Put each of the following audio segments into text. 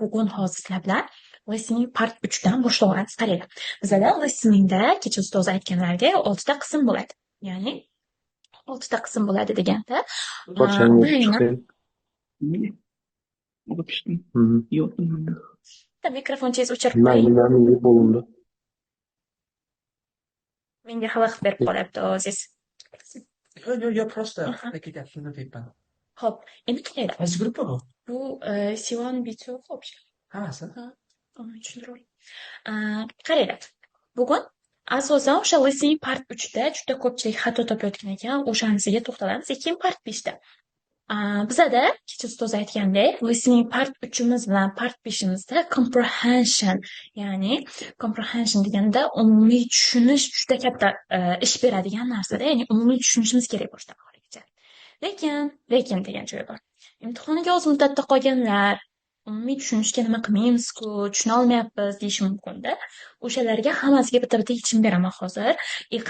Bugun hozir sizlar bilan listening part 3dan boshlaymiz. Qaranglar. Bizda listeningda kecha ustoz aytganlaridek 6 ta qism bo'ladi. Ya'ni 6 ta qism bo'ladi deganda, Pochani yopib mayni chiqing. Yopishdim. Mhm. Yopdim. mikrofonchingizni o'chirib Nima qo'ying. nima bo'lindi? Menga xalaqit berib qolyapti o'zingiz. Yo, просто rekitatsiya deyapman. Xo'p, endi qaranglar. Qaysi gruppa bu? Bu Sivan B2 xo'p. Hammasi? Ha, tushuntirib. Qaranglar. Bugun asosan o'sha listening part 3da juda ko'pchilik xato topayotgan ekan, o'shanisiga to'xtalamiz. Keyin part 5da. Bizada kecha ustoz aytgandek, listening part 3imiz bilan part 5imizda comprehension, ya'ni comprehension deganda umumiy tushunish juda katta ish beradigan narsada, ya'ni umumiy tushunishimiz kerak boshdan oxirigacha. Lekin degan joyi bor. Imtihoniga oz muddatda qolganlar umumiy tushunishga nima qilmaymiz-ku, tushuna olmayapmiz deyishi mumkin-da. O'shalarga hammasiga bitta-bitta yechim beraman hozir.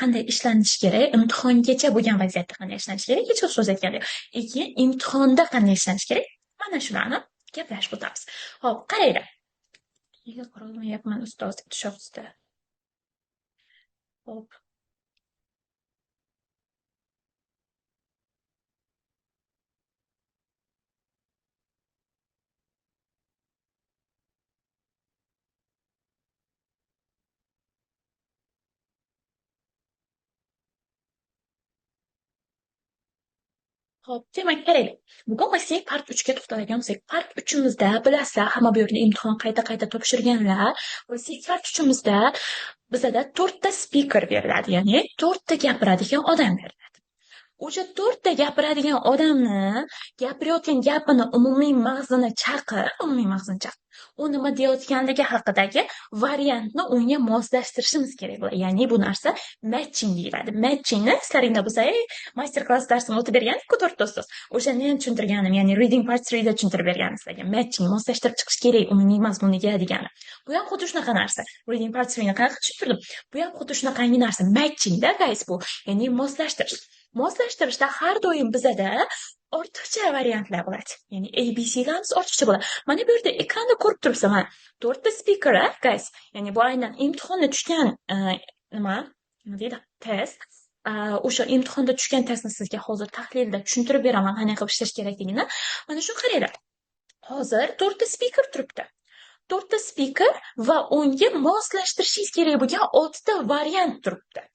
Qanday ishlanishi kerak, imtihongacha bo'lgan vaziyatda qanday ishlanishi kerak, kecha ustoz aytgandek. Keyin imtihonda qanday ishlanishi kerak, mana shularni gaplashib o'tamiz. Xo'p, qaranglar. Nega qora ustoz tushoqsizda. Xo'p. Xo'p, demak qaranglar. Bugun listening part 3ga to'xtaladigan bo'lsak, part 3imizda bilasizlar, hamma bu yerda imtihon qayta topshirganlar. Listening part 3imizda bizada 4 ta speaker beriladi, ya'ni 4 ta gapiradigan odam beriladi. O'sha 4 ta gapiradigan odamni gapirayotgan gapini umumiy mag'zini chaqir. U nima deyayotganligi haqidagi variantni unga moslashtirishimiz kerak bo'ladi. Ya'ni bu narsa matching deyiladi. Matchingni sizlaringda bo'lsa, master-klass darsini o'tib bergan-ku 4 do'stlar. O'shanda ham tushuntirganim, ya'ni reading part 3da tushuntirib berganim sizlarga. Matching moslashtirib chiqish kerak umumiy mazmuniga degani. Bu ham xuddi shunaqa narsa. Reading part 3ni qanaqa tushuntirdim? Bu ham xuddi shunaqangi narsa. Matching-da guys bu. Ya'ni moslashtirish. Moslashtirishda har doim bizada ortiqcha variantlar bo'ladi. Ya'ni ABC'larimiz ortiqcha bo'ladi. Mana bu yerda ekranda ko'rib turibsiz, mana 4 ta speaker, guys. Ya'ni bu aynan imtihonda tushgan nima deydi? Test. O'sha imtihonda tushgan testni sizga hozir tahlilda tushuntirib beraman, qanday qilib ishlash kerakligini. Mana shu qaranglar. Hozir 4 ta speaker turibdi. 4 ta speaker va unga moslashtirishingiz kerak bo'lgan 6 ta variant turibdi.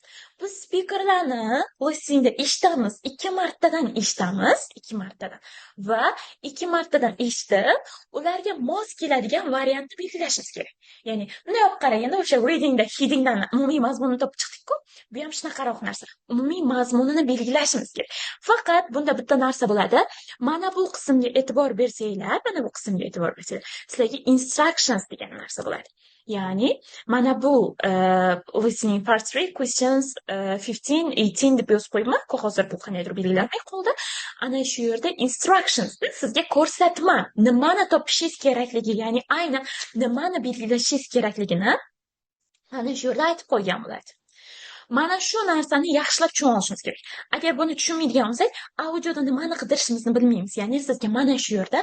Biz speakerlarni listeningda eshitamiz, 2 martadan eshitamiz, 2 martadan va 2 martadan eshitib, ularga mos keladigan variantni belgilashimiz kerak. Ya'ni bunday olib qaraganda o'sha readingda headingdan umumiy mazmunni topib chiqdik-ku, bu ham shunaqaroq narsa. Umumiy mazmunini belgilashimiz kerak. Faqat bunda bitta narsa bo'ladi. Mana bu qismga e'tibor bersanglar, sizlarga instructions degan narsa bo'ladi. Ya'ni mana bu listening part 3 questions 15, 18 deb yozib qo'yman. Hozir bu qandaydir belgilanmay qoldi. Ana shu yerda instructions sizga ko'rsatma, nimani topishingiz kerakligi, ya'ni aynan nimani belgilashingiz kerakligini mana shu yerda aytib qo'ygan bo'ladi. Mana shu narsani yaxshilab tushuna olishingiz kerak. Agar buni tushunmaydigan bo'lsak, audioda nimani qidirishimizni bilmaymiz. Ya'ni sizga mana shu yerda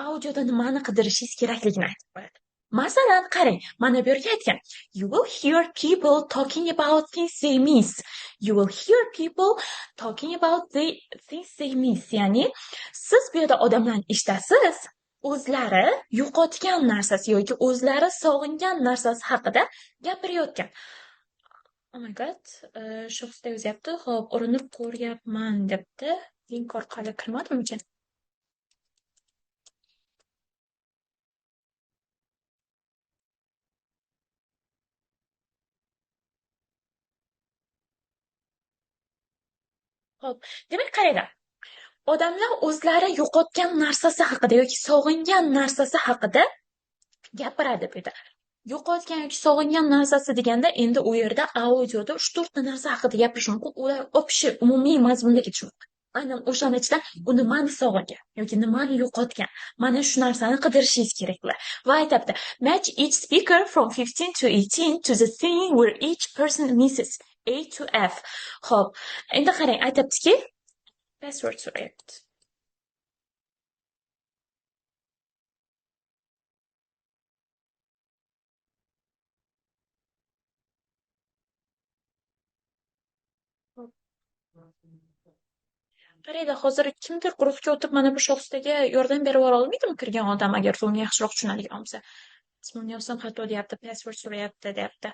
audioda nimani qidirishingiz kerakligini aytib qo'yadi. Masalan, qarang, mana bu yerga aytgan. You will hear people talking about things they miss. You will hear people talking about the things they miss. Ya'ni siz bu yerda odamlarni eshitasiz, o'zlari yo'qotgan narsasi yoki o'zlari sog'ingan narsasi haqida gapirayotgan. Oh my god, shoxsda yozyapti. Xo'p, urinib ko'ryapman debdi. Link orqali kirmadimmikan? Xo'p, demak qaranglar. Odamlar o'zlari yo'qotgan narsasi haqida yoki sog'ingan narsasi haqida gapiradi bu yerda. Yo'qotgan yoki sog'ingan narsasi deganda endi u yerda audioda 3-4 ta narsa haqida gapirish mumkin. Ular opishi umumiy mazmunga ketishi mumkin. Aynan o'shaning ichidan u nimani sog'ingan yoki nimani yo'qotgan, mana shu narsani qidirishingiz keraklar. Va aytibdi, match each speaker from 15 to 18 to the thing where each person misses A to F. Xo'p, endi qarang, aytibdiki, password so'rayapti. Qaranglar, hozir kimdir guruhga o'tib mana bu shaxsga yordam berib yubora olmaydimi kirgan odam agar uni yaxshiroq tushunadigan bo'lsa. Ismini yozsam xato deyapti, password so'rayapti deyapti.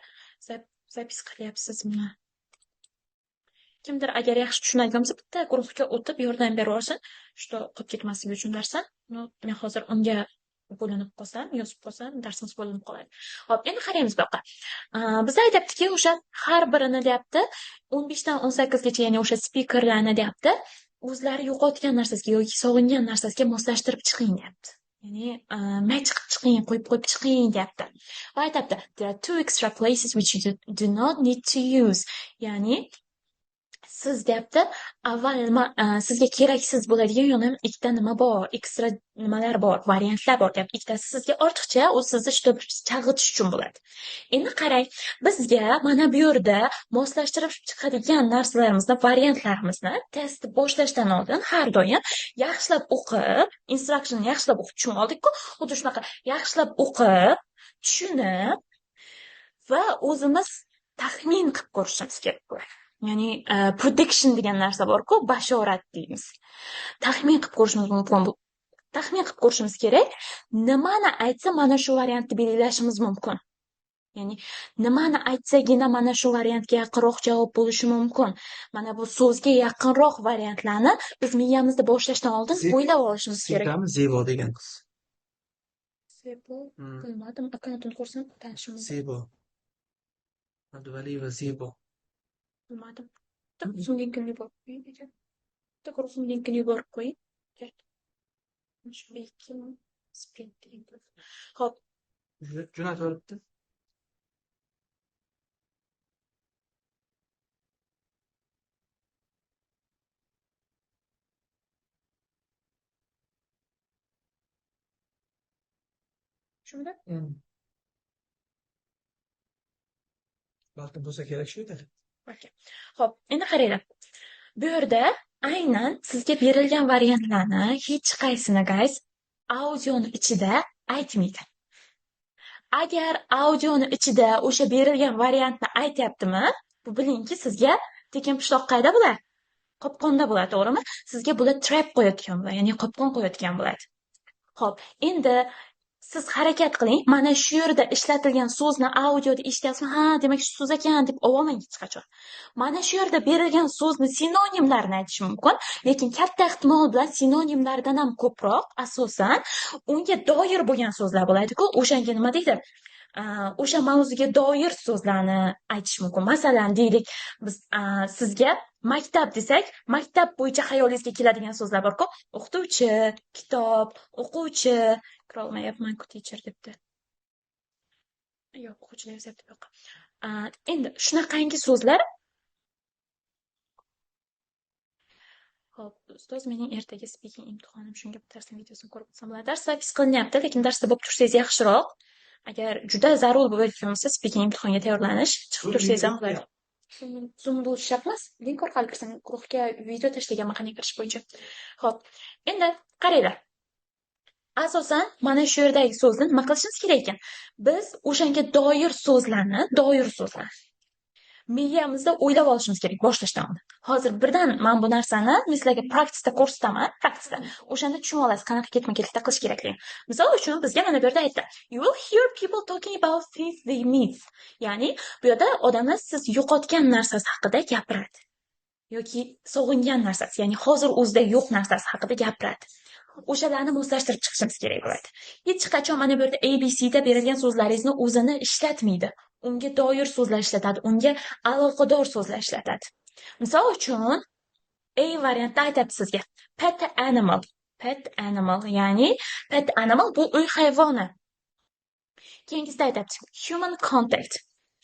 Zapis qilyapsizmi? Kimdir agar yaxshi tushunadigan bo'lsa, bitta guruhga o'tib yordam berib yuborsin, что qolib ketmasligi uchun darsdan. Men hozir unga bo'linib qolsam, yozib qolsam, darsimiz bo'linib qoladi. Xo'p, endi qaraymiz bu yoqqa. Bizda aytyaptiki, o'sha har birini deyapti, 15 dan 18 gacha, ya'ni o'sha spikerlarni deyapti, o'zlari yo'qotgan narsasiga yoki sog'ingan narsasiga moslashtirib chiqing deyapti. Ya'ni match qilib chiqing, qo'yib chiqing deyapti. Va aytyapti, there are two extra places which you do not need to use. Ya'ni siz deyapti, avval sizga keraksiz bo'ladigan yana ikkita nima bor, ekstra nimalar bor, variantlar bor deyapti. Ikkitasi sizga ortiqcha, u sizni chalg'itish uchun bo'ladi. Endi qarang, bizga mana bu yerda moslashtirib chiqadigan narsalarimizni, variantlarimizni test boshlashdan oldin har doim yaxshilab o'qib, instruction yaxshilab o'qib tushunib oldik-ku, xuddi shunaqa yaxshilab o'qib, tushunib va o'zimiz taxmin qilib ko'rishimiz kerak bo'ladi. Ya'ni prediction degan narsa bor-ku, bashorat deymiz. Taxmin qilib ko'rishimiz mumkin. Taxmin qilib ko'rishimiz kerak. Nimani aytsa mana shu variantni belgilashimiz mumkin. Ya'ni nimani aytsagina mana shu variantga yaqinroq javob bo'lishi mumkin. Mana bu so'zga yaqinroq variantlarni biz miyamizda boshlashdan oldin o'ylab olishimiz kerak. Zebo degan qiz. Zebo, bilmadim, akkauntini ko'rsam tanishim mumkin. Zebo. Abduvaliyeva Zebo. Bilmadim. Guruhim linkini yuborib qo'ying ekan. Guruhim linkini yuborib qo'ying. Hop. Jo'natib olibdi. Shunda? Balkim bo'lsa kerak shu edi. Okay. Xo'p, endi qaranglar. Bu yerda aynan sizga berilgan variantlarni hech qaysini guys audioni ichida aytmaydi. Agar audioni ichida o'sha berilgan variantni aytyaptimi, bu bilingki sizga tekin pishloq qayda bo'ladi? Qopqonda bo'ladi, to'g'rimi? Sizga bular trap qo'yayotgan bo'ladi, ya'ni qopqon qo'yayotgan bo'ladi. Xo'p, endi siz harakat qiling, mana shu yerda ishlatilgan so'zni audioda eshityapsizmi? Ha, demak shu so'z ekan deb olmang hech qachon. Mana shu yerda berilgan so'zni sinonimlarini aytish mumkin, lekin katta ehtimol bilan sinonimlardan ham ko'proq asosan unga doir bo'lgan so'zlar bo'ladi-ku, o'shanga nima deydi? O'sha mavzuga doir so'zlarni aytish mumkin. Masalan, deylik, biz sizga maktab desak, maktab bo'yicha xayolingizga keladigan so'zlar bor-ku, o'qituvchi, kitob, o'quvchi, kirolmayapman teacher debdi. Yo'q, o'quvchilar yozyapti bu yoqqa. Endi shunaqangi so'zlar. Xo'p, ustoz, mening ertaga speaking imtihonim, shunga bu darsning videosini ko'rib olsam bo'ladi. Dars zapis qilinyapti, lekin darsda bo'lib tursangiz yaxshiroq. Agar juda zarur bo'ladigan bo'lsa, speaking imtihonga tayyorlanish, chiqib tursangiz ham bo'ladi. Zoom bo'lish shart emas. Link orqali kirsam, guruhga video tashlagan maqomga kirish bo'yicha. Xo'p, endi qaranglar. Asosan mana shu yerdagi so'zni nima qilishimiz kerak ekan? Biz o'shanga doir so'zlarni miyamizda o'ylab olishimiz kerak boshlashdan oldin. Hozir birdan men bu narsani sizlarga praktikada ko'rsataman, O'shanda tushunib olasiz, qanaqa ketma-ketlikda qilish kerakligini. Misol uchun bizga mana bu yerda aytdi. You will hear people talking about things they miss. Ya'ni bu yerda odamlar siz yo'qotgan narsasi haqida gapiradi. Yoki sog'ingan narsasi, ya'ni hozir o'zida yo'q narsasi haqida gapiradi. O'shalarni moslashtirib chiqishimiz kerak bo'ladi. Hech qachon mana bu yerda ABCda berilgan so'zlaringizni o'zini ishlatmaydi. Unga doir so'zlar ishlatadi, unga aloqador so'zlar ishlatadi. Misol uchun, A variantda aytadi sizga pet animal. Pet animal, ya'ni pet animal bu uy hayvoni. Keyingisida aytadi human contact.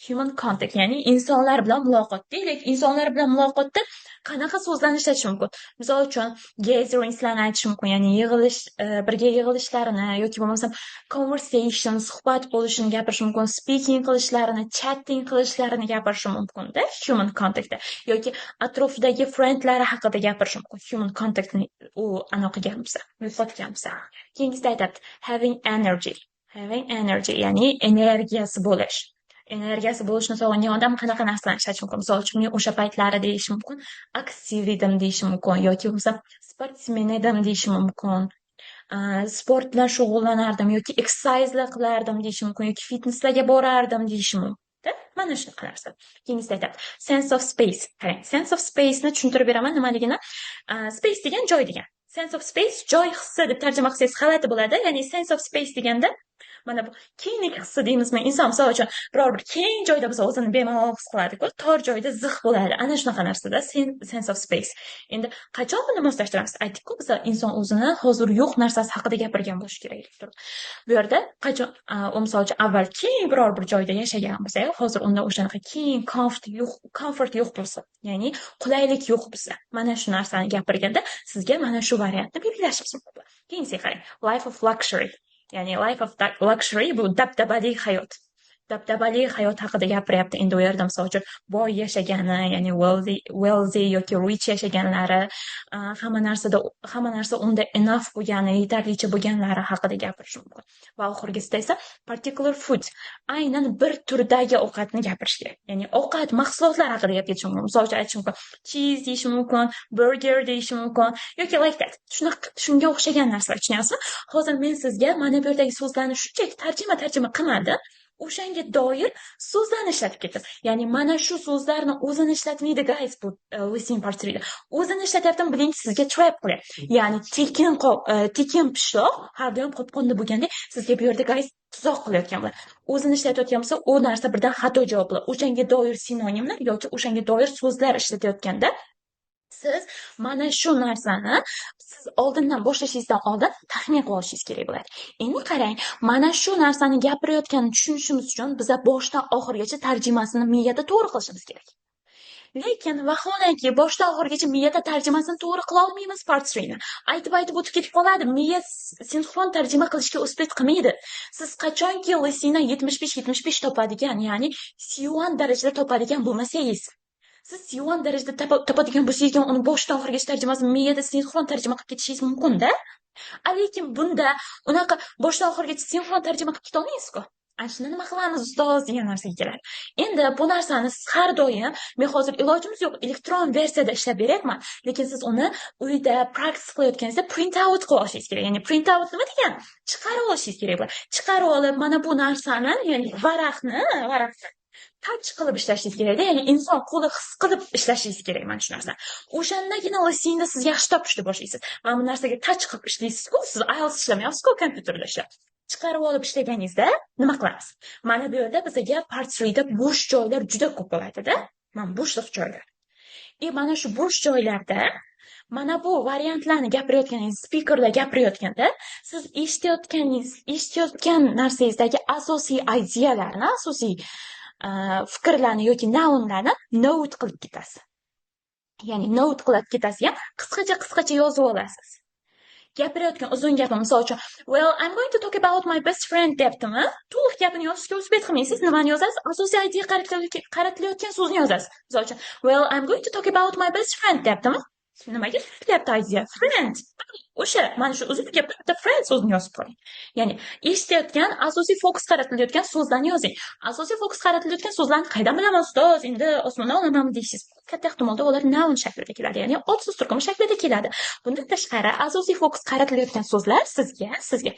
Human contact, ya'ni insonlar bilan muloqot. Deylik, insonlar bilan muloqotda qanaqa so'zlarni ishlatish mumkin? Misol uchun, gatheringslarni aytish mumkin, ya'ni yig'ilish, birga yig'ilishlarini yoki bo'lmasam conversation, suhbat bo'lishini gapirish mumkin, speaking qilishlarini, chatting qilishlarini gapirish mumkin-da, human contactda. Yoki atrofidagi friendlari haqida gapirish mumkin. Human contactni u anaqa gapirsa, yo'qotgan bo'lsa. Keyingisida aytadi having energy. Having energy, ya'ni energiyasi bo'lish. energiyasi bo'lishni sog'ingan odam qanaqa narsalarni ishlatishi mumkin? Misol uchun, men o'sha paytlari deyish mumkin, aktiv edim deyish mumkin yoki bo'lmasam sportsmen edim deyish mumkin. Sport bilan shug'ullanardim yoki exercise'lar qilardim deyish mumkin yoki fitnesslarga borardim deyish mumkin. Mana shunaqa narsa. Keyingisida aytadi, sense of space. Qarang, sense of space ni tushuntirib beraman nimaligini. Space degan joy degan. Sense of space joy hissi deb tarjima qilsangiz g'alati bo'ladi. Ya'ni sense of space deganda mana bu kenglik hissi deymizmi? Inson misol uchun biror bir keng joyda bo'lsa o'zini bemalol his qiladi-ku, tor joyda ziq bo'ladi. Ana shunaqa narsada sense of space. Endi qachon buni moslashtiramiz? Aytdik-ku, biz inson o'zini hozir yo'q narsasi haqida gapirgan bo'lish kerak deb turib. Bu yerda qachon misol uchun avval keng biror bir joyda yashagan bo'lsa, hozir unda o'shanaqa keng comfort yo'q bo'lsa, ya'ni qulaylik yo'q bo'lsa, mana shu narsani gapirganda sizga mana shu variantni belgilashingiz mumkin. Keyingi qarang, life of luxury. Ya'ni life of luxury bu dabdabali hayot. Dabdabali hayot haqida gapiryapti. Endi u yerda misol uchun boy yashagani, ya'ni wealthy yoki rich yashaganlari, hamma narsa unda enough bo'lgani, yetarlicha bo'lganlari haqida gapirish mumkin. Va oxirgisida esa particular food, aynan bir turdagi ovqatni gapirish kerak. Ya'ni ovqat mahsulotlar haqida gapirish mumkin. Misol uchun aytish mumkin, cheese deyish mumkin, burger deyish mumkin yoki like that. Shunga o'xshagan narsalar tushunyapsizmi? Hozir men sizga mana bu yerdagi so'zlarni shunchaki tarjima qilmadim. O'shanga doir so'zlarni ishlatib ketdim. Ya'ni mana shu so'zlarni o'zini ishlatmaydi guys, bu listening part 3 da. O'zini ishlatyaptim, bilingki, sizga trap qilyapti. Ya'ni tekin pishloq har doim qopqonda bo'lganda sizga bu yerda guys tuzoq qilayotgan bo'ladi. O'zini ishlatayotgan bo'lsa, u narsa birdan xato javob bo'ladi. O'shanga doir sinonimlar yoki o'shanga doir so'zlar ishlatayotganda siz mana shu narsani siz oldindan boshlashingizdan oldin taxmin qilib olishingiz kerak bo'ladi. Endi qarang, mana shu narsani gapirayotganini tushunishimiz uchun biz boshdan oxirigacha tarjimasini miyada to'g'ri qilishimiz kerak. Lekin vaholanki boshdan oxirigacha miyada tarjimasini to'g'ri qila olmaymiz part 3 ni. Aytib o'tib ketib qoladi. Miya sinxron tarjima qilishga uspet qilmaydi. Siz qachonki lisina 75 topadigan, ya'ni C1 darajada topadigan bo'lmasangiz, siz C1 darajada topadigan bo'lsangiz, uni boshdan oxirigacha tarjimasini miyada sinxron tarjima qilib ketishingiz mumkin-da. Lekin bunda unaqa boshdan oxirigacha sinxron tarjima qilib keta olmaysiz-ku. Ana shuni nima qilamiz ustoz degan narsaga keladi. Endi bu narsani har doim men hozir ilojimiz yo'q, elektron versiyada ishlab beryapman, lekin siz uni uyda praktik qilayotganingizda print out qilib olishingiz kerak. Ya'ni print out nima degan? Chiqarib olishingiz kerak bo'ladi. Chiqarib olib mana bu narsani, ya'ni varaqni touch qilib ishlashingiz kerak-da, ya'ni inson qo'li his qilib ishlashingiz kerak mana shu narsa. O'shandagina listeningni siz yaxshi topishni boshlaysiz. Mana bu narsaga touch qilib ishlaysiz-ku, siz IELTS ishlamayapsiz-ku, kompyuterda ishlab. Chiqarib olib ishlaganingizda nima qilamiz? Mana bu yerda bizga part 3 da bo'sh joylar juda ko'p bo'ladi-da. Mana bo'shliq joylar. Mana shu bo'sh joylarda mana bu variantlarni gapirayotganingiz, speakerlar gapirayotganda, siz eshitayotgan narsangizdagi asosiy ideyalarni, asosiy fikrlarni yoki nounlarni note qilib ketasiz. Ya'ni note qilib ketasiz ham qisqacha yozib olasiz. Gapirayotgan uzun gapim, misol uchun, well, I'm going to talk about my best friend debdimi? To'liq gapini yozishga uspet qilmaysiz, nimani yozasiz? Asosiy idea qaratilayotgan so'zni yozasiz. Misol uchun, well, I'm going to talk about my best friend debdimi? Nimaga qilyapti idea? Friend. O'sha mana shu uzun gapda friend so'zini yozib qo'ying. Ya'ni eshitayotgan asosiy fokus qaratilayotgan so'zlarni yozing. Asosiy fokus qaratilayotgan so'zlarni qaydan bilaman ustoz? Endi osmondan olamanmi deysiz. Katta ehtimolda ular noun shaklida keladi, ya'ni ot so'z turkumi shaklida keladi. Bundan tashqari asosiy fokus qaratilayotgan so'zlar sizga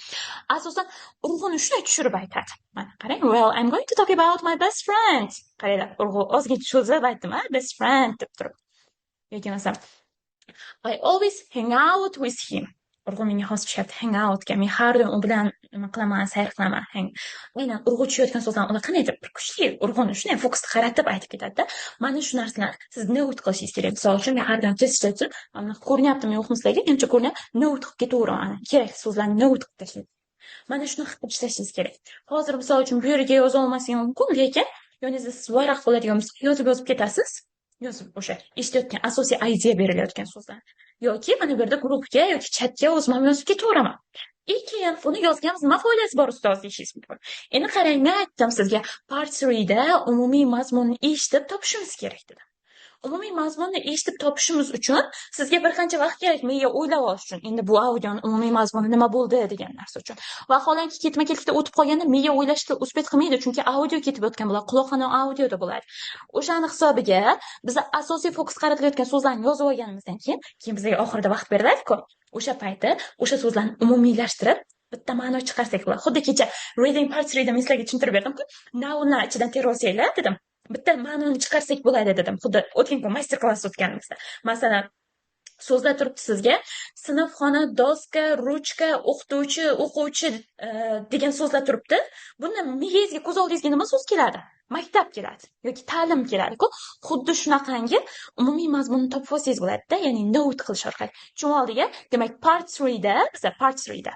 asosan urg'uni shunday tushirib aytadi. Mana qarang, well, I'm going to talk about my best friend. Qaranglar, urg'u ozgina cho'zib aytdim, best friend deb turib. Yoki masalan, I always hang out with him. Urg'u menga xos tushyapti, hang outga. Men har doim u bilan nima qilaman, sayr qilaman. Aynan urg'u tushayotgan so'zlarni ular qanday bir kuchli urg'uni shunday fokusni qaratib aytib ketadi-da. Mana shu narsalarni siz note qilishingiz kerak. Misol uchun men har doim tez, mana ko'rinyaptimi yo'qmi sizlarga? Menimcha ko'rinyapti. Note qilib ketaveraman. Kerak so'zlarni note qilib tashlang. Mana shuni qilib ishlashingiz kerak. Hozir misol uchun bu yerga yoza olmasangiz mumkin, lekin yoningizda siz varaq bo'ladigan bo'lsa, yozib ketasiz. Yozib o'sha eshitayotgan asosiy idea berilayotgan so'zlar yoki mana bu yerda guruhga yoki chatga o'zim yozib ketaveraman. Keyin uni yozganimiz nima foydasi bor ustoz deyishingiz mumkin. Endi qarang, men aytdim sizga part 3 da umumiy mazmunni eshitib topishimiz kerak dedim. umumiy mazmunni eshitib topishimiz uchun sizga bir qancha vaqt kerak miya o'ylab olish uchun. Endi bu audioni umumiy mazmuni nima bo'ldi degan narsa uchun. Vaholanki ketma-ketlikda o'tib qolganda miya o'ylashga uspet qilmaydi, chunki audio ketib o'tgan bo'ladi, quloqxona audioda bo'ladi. O'shani hisobiga biz asosiy fokus qaratilayotgan so'zlarni yozib olganimizdan keyin bizga oxirida vaqt beriladi-ku. O'sha payti o'sha so'zlarni umumiylashtirib bitta ma'no chiqarsak bo'ladi. Xuddi kecha reading part 3 da men sizlarga tushuntirib berdim-ku. Nounlar ichidan terib olsanglar dedim. Bitta ma'noni chiqarsak bo'ladi dedim. Xuddi o'tgan kun master klass o'tganimizda. Masalan, so'zlar turibdi sizga sinfxona, doska, ruchka, o'qituvchi, o'quvchi degan so'zlar turibdi. Bunda miyangizga, ko'z oldingizga nima so'z keladi? Maktab keladi yoki ta'lim keladi-ku. Xuddi shunaqangi umumiy mazmunni topib olsangiz bo'ladi-da, ya'ni note qilish orqali. Chumoliga, demak, part 3 da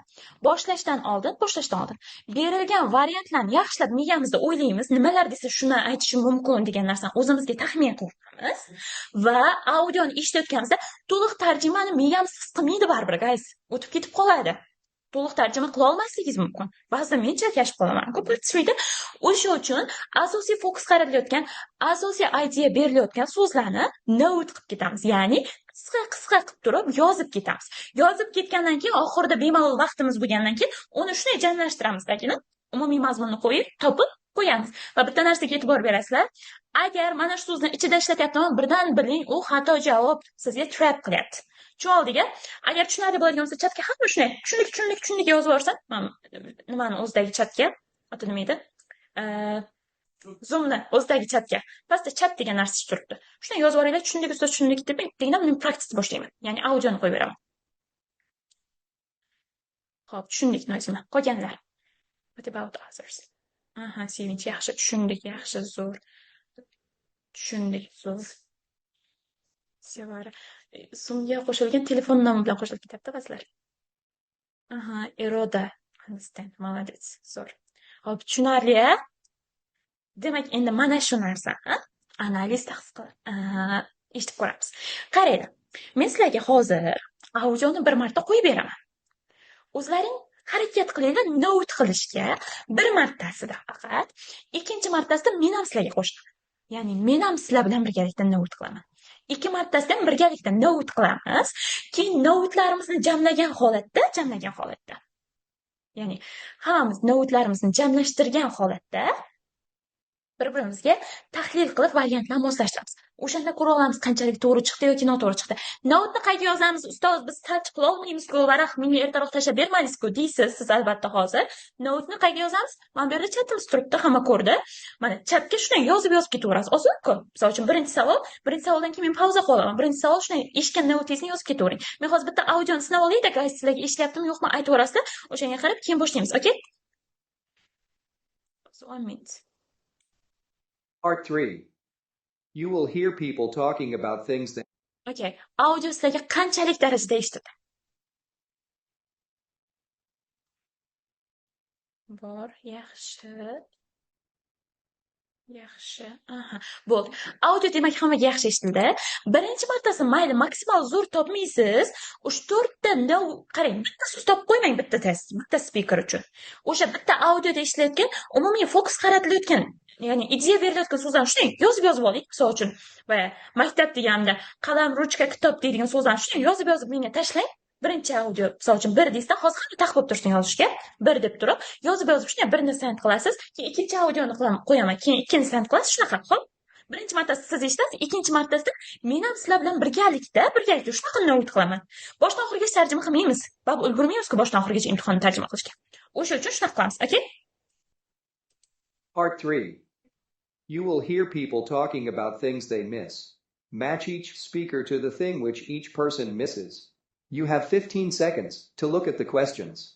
boshlashdan oldin berilgan variantlarni yaxshilab miyamizda o'ylaymiz, nimalar desa shuni aytishi mumkin degan narsani o'zimizga taxmin qilamiz va audioni eshitayotganimizda to'liq tarjimani miyamiz his qilmaydi baribir, guys. O'tib ketib qoladi. To'liq tarjima qila olmasligingiz mumkin. Ba'zida men chalkashib qolaman-ku part 3 da. O'sha uchun asosiy fokus qaratilayotgan, asosiy idea berilayotgan so'zlarni note qilib ketamiz. Ya'ni qisqa qilib turib yozib ketamiz. Yozib ketgandan keyin oxirida bemalol vaqtimiz bo'lgandan keyin uni shunday jamlashtiramizda, umumiy mazmunni qo'yib, topib qo'yamiz. Va bitta narsaga e'tibor berasizlar. Agar mana shu so'zni ichida ishlatyapman, birdan biling, u xato javob sizga trap qilyapti. Chumoliga, agar tushunarli bo'ladigan bo'lsa, chatga hamma shunday tushunlik yozib yuborsa, nimani o'zidagi chatga, oti nima edi? Zoomni o'zidagi chatga. Pastda chat degan narsa turibdi. Shunday yozib yuboringlar, tushunlik deb degan men praktika boshlayman. Ya'ni audioni qo'yib beraman. Xo'p, tushundik nima? Qolganlar. What about others? Aha, sevinch, yaxshi tushundik, yaxshi, zo'r. Tushundik, zo'r. Sevara. So'ngga qo'shilgan telefon nomi bilan qo'shilib ketyapti ba'zilar. Aha, Eroda. Understand. Молодец. Zo'r. Xo'p, tushunarli, a? Demak, endi mana shu narsani analiz eshitib ko'ramiz. Qarang. Men sizlarga hozir audioni bir marta qo'yib beraman. O'zlaring harakat qilinglar note qilishga bir martasida faqat, ikkinchi martasida men ham sizlarga qo'shaman. Ya'ni men ham sizlar bilan birgalikda note qilaman. Ikki martasida ham birgalikda note qilamiz. Keyin notelarimizni jamlagan holatda, ya'ni hammamiz notelarimizni jamlashtirgan holatda bir-birimizga tahlil qilib variantlarni moslashtiramiz. O'shanda ko'ra olamiz qanchalik to'g'ri chiqdi yoki noto'g'ri chiqdi. Notni qayerga yozamiz? Ustoz, biz tartib qila olmaymiz-ku, varaq menga ertaroq tashlab bermadingiz-ku deysiz siz albatta hozir. Notni qayerga yozamiz? Mana bu yerda chatimiz turibdi, hamma ko'rdi. Mana chatga shunday yozib ketaverasiz. Oson-ku. Misol uchun birinchi savoldan keyin men pauza qila olaman. Birinchi savol shunday eshitgan notingizni yozib ketavering. Men hozir bitta audioni sinab olayda, guys, sizlarga eshityaptimi yo'qmi aytaverasizlar. O'shanga qarab keyin boshlaymiz, okay? So 1 minute. Part 3. You will hear people talking about things that... Okay. Audio sizlarga qanchalik darajada eshitadi? Bor, yaxshi. Aha, bo'ldi. Audio demak hammaga yaxshi eshitildi. Birinchi martasi mayli maksimal zo'r topmaysiz. O'sha 4 ta qarang, bitta so'z topib qo'ymang bitta test, bitta speaker uchun. O'sha bitta audioda ishlatilayotgan umumiy fokus qaratilayotgan, ya'ni ideya berilayotgan so'zlarni shunday yozib oling, misol uchun. Va maktab deganda qalam, ruchka, kitob deydigan so'zlarni shunday yozib menga tashlang. Birinchi audio, misol uchun 1 deysizda, hozir ham taqib tursin yozishga. 1 deb turib, yozib shunday birini send qilasiz, keyin ikkinchi audioni qo'yaman, keyin ikkinchi send qilasiz, shunaqa. Xo'p. Birinchi martasida siz eshitasiz, ikkinchi martasida men ham sizlar bilan birgalikda shunaqa note qilaman. Boshdan oxirigacha tarjima qilmaymiz. Bab ulgurmaymiz-ku boshdan oxirigacha imtihonni tarjima qilishga. O'sha uchun shunaqa qilamiz, okay? Part 3. You will hear people talking about things they miss. Match each speaker to the thing which each person misses. You have 15 seconds to look at the questions.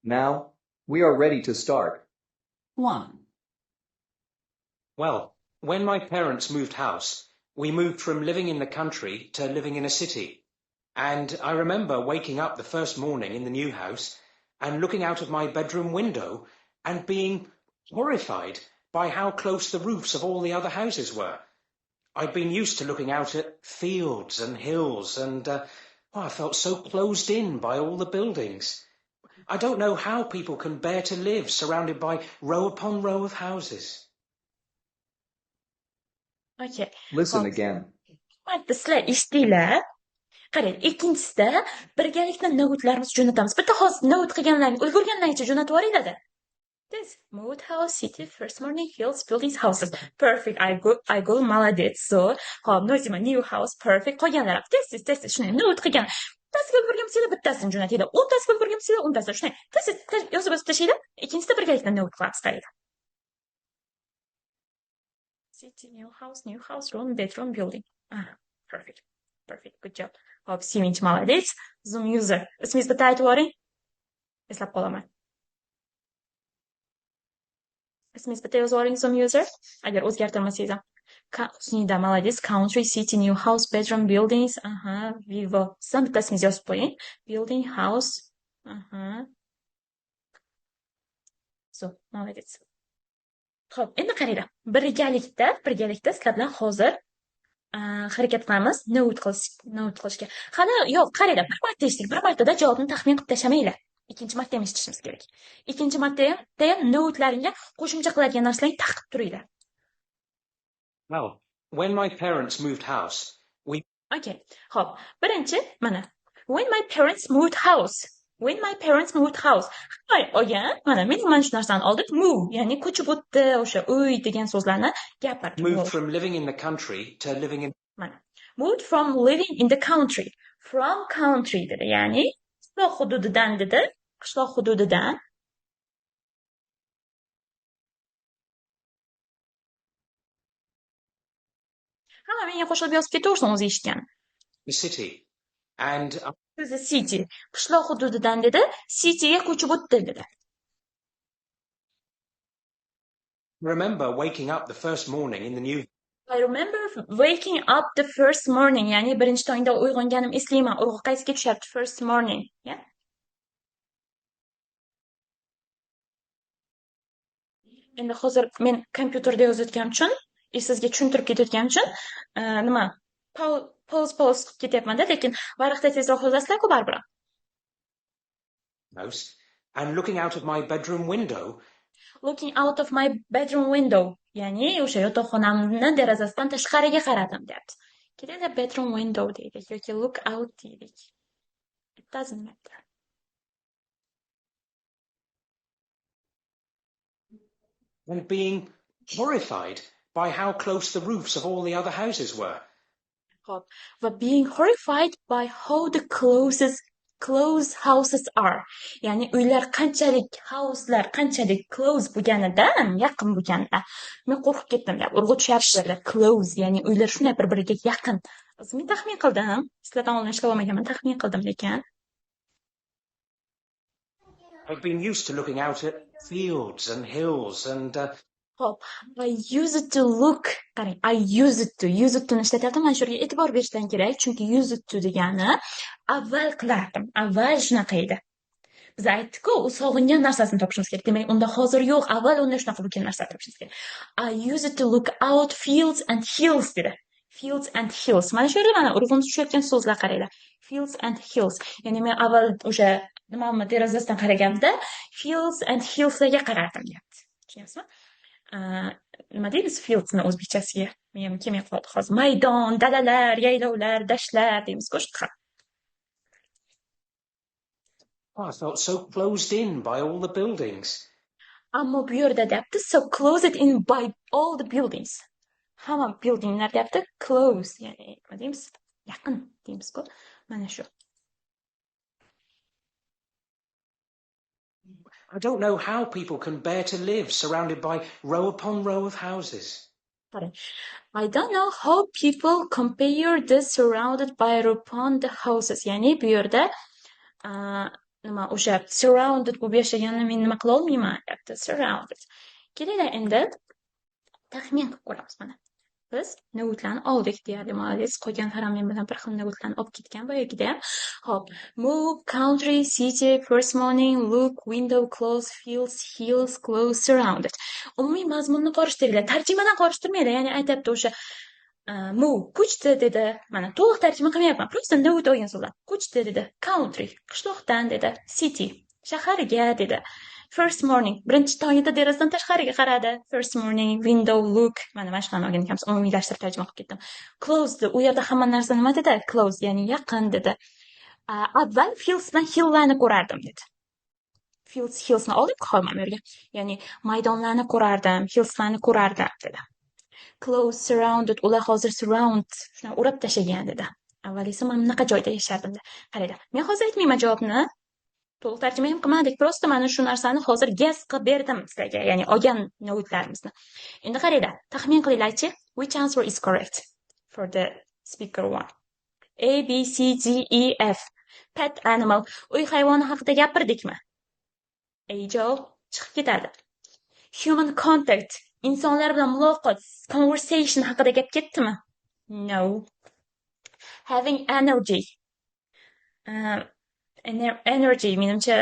Now, we are ready to start. 1. Well, when my parents moved house, we moved from living in the country to living in a city. And I remember waking up the first morning in the new house and looking out of my bedroom window and being horrified by how close the roofs of all the other houses were. I'd been used to looking out at fields and hills, and I felt so closed in by all the buildings. I don't know how people can bear to live surrounded by row upon row of houses. Okay. Listen Hop. again. Bitta sizlar eshitdinglar. Qarang, ikkinchisida birgalikda notlarimizni jo'natamiz. Bitta hozir not qilganlaring, ulgurganlaringcha jo'natib yuboringlar-da. This mood house, city, first morning, hills, buildings, houses. Perfect. I go, молодец. So, hop, nozima, new house, perfect. Qolganlar tez, shunday not qilgan. Bittasiga ulgurgan bo'lsanglar, bittasini jo'natinglar. 10 tasiga ulgurgan bo'lsanglar, 10 tasini shunday. Tez yozib tashlaylar. Ikkinchisida birgalikda not qilamiz, qaranglar. City, new house, room, bedroom, building. Perfect. Good job. Hop, sevinch, молодец. Zoom user. Ismingizni bitta aytib yuboring. Eslab qolaman. Ismingizni bitta yozib yuboring, Zoom user. Agar o'zgartirmasangiz ham. Shuningda, молодец. Country, city, new house, bedroom, buildings. Vivo. Sizam bitta ismingizni yozib qo'ying. Building, house. So, молодец. Xo'p, endi qaranglar. Birgalikda sizlar bilan hozir harakat qilamiz note qilishga. Hali yo'q, qaranglar, bir marta eshitdik. Bir martada javobni taxmin qilib tashamanglar. Ikkinchi marta ham eshitishimiz kerak. Ikkinchi marta ham notelaringga qo'shimcha qiladigan narsalarni taqib turinglar. Well, when my parents moved house, Okay. Xo'p, birinchi mana when my parents moved house. Ogan, mana men shu narsani oldik. Move, ya'ni ko'chib o'tdi, o'sha uy degan so'zlarni gapirdi. moved from living in the country to living in... Mana. Moved from living in the country. From country dedi, ya'ni qishloq hududidan dedi. Qishloq hududidan. Hamma menga qo'shilib yozib ketaversin o'zi eshitgan. the city. And The city. Qishloq hududidan dedi, cityga ko'chib o'tdi dedi. remember waking up the first morning in the new... I remember waking up the first morning, ya'ni birinchi tongda uyg'onganim eslayman. Urg'u qaysiga tushyapti? First morning, yeah? Endi hozir men kompyuterda yozayotganim uchun, sizga tushuntirib ketayotganim uchun, nima? Pause qilib ketyapman-da, lekin varaqda tezroq yozasizlar-ku baribir. house and looking out of my bedroom window. Looking out of my bedroom window, ya'ni o'sha yotoqxonamni derazasidan tashqariga qaradim, deyapti. Kelinglar bedroom window deylik yoki look out deylik. It doesn't matter. And being horrified by how close the roofs of all the other houses were. Hop. Va being horrified by how the close houses are. Ya'ni uylar qanchalik close bo'lganidan, yaqin bo'lganida. Men qo'rqib ketdim deb, urg'u tushyapti. Close, ya'ni uylar shunday bir-biriga yaqin. Men taxmin qildim. Sizlardan oldin ishlab olmaganman, taxmin qildim lekin. I've been used to looking out at fields and hills and Hop, I used to look, qarang, I used to ishlatyaptim. Mana shu yerga e'tibor berishdan kerak, chunki used to degani avval qilardim. Avval shunaqa edi. Biz aytdik-ku, u sog'ingan narsasini topishimiz kerak. Demak, unda hozir yo'q, avval unda shunaqa bo'lgan narsani topishimiz kerak. I used to look out fields and hills dedi. Fields and hills. Mana shu yerda mana urug'imiz tushayotgan so'zlar qaranglar. Fields and hills. Ya'ni men avval o'sha nimamni derazasidan qaraganimda fields and hillslarga qarardim deyapti. Tushunyapsizmi? Nima deymiz fieldsni o'zbekchasiga? Men ham kelmay qoldi hozir. Maydon, dalalar, yaylovlar, dashtlar deymiz-ku shunaqa. I felt so closed in by all the buildings. Ammo bu yerda deyapti, so closed in by all the buildings. Hamma buildinglar deyapti, close, ya'ni nima deymiz? Yaqin deymiz-ku. Mana shu. I don't know how people can bear to live surrounded by row upon row of houses. I don't know how people compare this surrounded by upon the houses. Ya'ni bu yerda nima o'sha surrounded bo'lib yashaganini men nima qila olmayman deyapti. Surrounded. Kelinglar endi taxmin qilib ko'ramiz mana. Biz notlarni oldik deyadi молодец. Qolganlar ham men bilan bir xil notlarni olib ketgan boyagida ham. Hop, move, country, city, first morning, look, window, close, fields, hills, close, surrounded. Umumiy mazmunni qorishtiringlar. Tarjimadan qorishtirmanglar. Ya'ni aytibdi o'sha Move ko'chdi dedi. Mana to'liq tarjima qilmayapman. Просто note olgan so'zlar. Ko'chdi dedi. Country qishloqdan dedi. City shaharga dedi. First morning birinchi tongida derazadan tashqariga qaradi. First morning window look. Mana mana shuni olgan ekanmiz. Umumiylashtirib tarjima qilib ketdim. Close u yerda hamma narsa nima dedi? Close ya'ni yaqin dedi. Avval fields bilan hilllarni ko'rardim dedi. Hillsni olib qolmam yerga. Ya'ni maydonlarni ko'rardim, hillslarni ko'rardim dedi. Close surrounded ular hozir surround shuni o'rab tashlagan dedi. Avval esa mana bunaqa joyda yashardim dedi. Qaranglar, men hozir aytmayman javobni. To'liq tarjima ham qilmadik. Prosta mana shu narsani hozir guess qilib berdim sizlarga, ya'ni olgan notlarimizni. Endi qaranglar, taxmin qilinglarchi, which answer is correct for the speaker one? A, B, C, D, E, F. Pet animal. Uy hayvoni haqida gapirdikmi? A javob chiqib ketadi. Human contact. Insonlar bilan muloqot, conversation haqida gap ketdimi? No. Having energy. Energy menimcha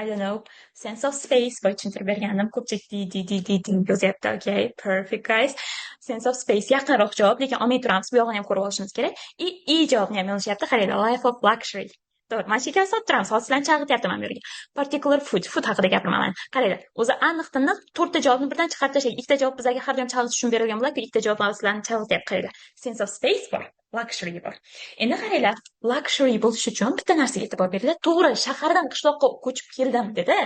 I don't know, sense of space boy tushuntirib bergandim. Ko'pchilik yozyapti. Okay, perfect guys. Sense of space yaqinroq javob, lekin olmay turamiz. Bu yog'ini ham ko'rib olishimiz kerak. I javobni ham yozishyapti. Qaranglar, life of luxury. To'g'ri, mana shu ikkala solib turamiz. Hozir sizlarni chalg'ityapman men bu yerga. Particular food haqida gapirmayman. Qaranglar, o'zi aniq-tiniq to'rtta javobni birdan chiqarib tashlang. Ikkita javob bizga har doim chalg'itish uchun berilgan bo'ladi, ikkita javob sizlarni chalg'ityapti. Qaranglar, sense of space bor, luxury bor. Endi qaranglar, luxury bo'lish uchun bitta narsaga e'tibor beringlar. To'g'ri, shahardan qishloqqa ko'chib keldim dedi.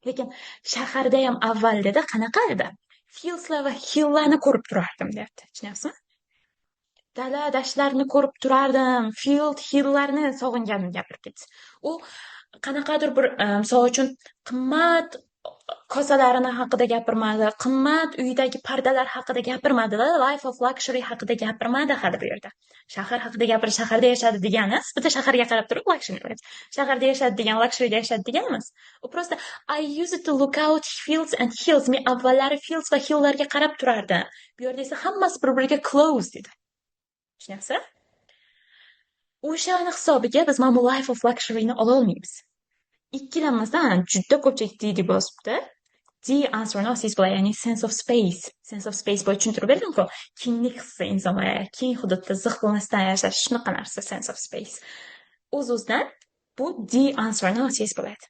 Lekin shaharda ham avval dedi, qanaqa edi? Fieldslar va hilllarni ko'rib turardim, deyapti. Tushunyapsizmi? Dala dashtlarni ko'rib turardim, field hilllarni sog'inganimni gapirib ketdi. U qanaqadir bir misol uchun qimmat kosalarini haqida gapirmadi, qimmat uydagi pardalar haqida gapirmadi, life of luxury haqida gapirmadi hali bu yerda. Shahar haqida gapirish, shaharda yashadi degani, bitta shaharga qarab turib luxury. Shaharda yashadi degan luxuryda yashadi degan emas. U prosta I used to look out fields and hills. Men avvallari fields va hilllarga qarab turardim. Bu yerda esa hammasi bir-biriga close dedi. Tushunyapsizlar? O'shani hisobiga biz mana bu life of luxuryni ola olmaymiz. Ikkilamizdan juda ko'pchilik D deb yozibdi. D answerni olsangiz bo'ladi, ya'ni sense of space. Sense of space bo'yicha tushuntirib berdim-ku. Kenglik hissi insonlar, keng hududda ziq bo'lmasdan yashash, shunaqa narsa sense of space. O'z-o'zidan bu D answerni olsangiz bo'ladi.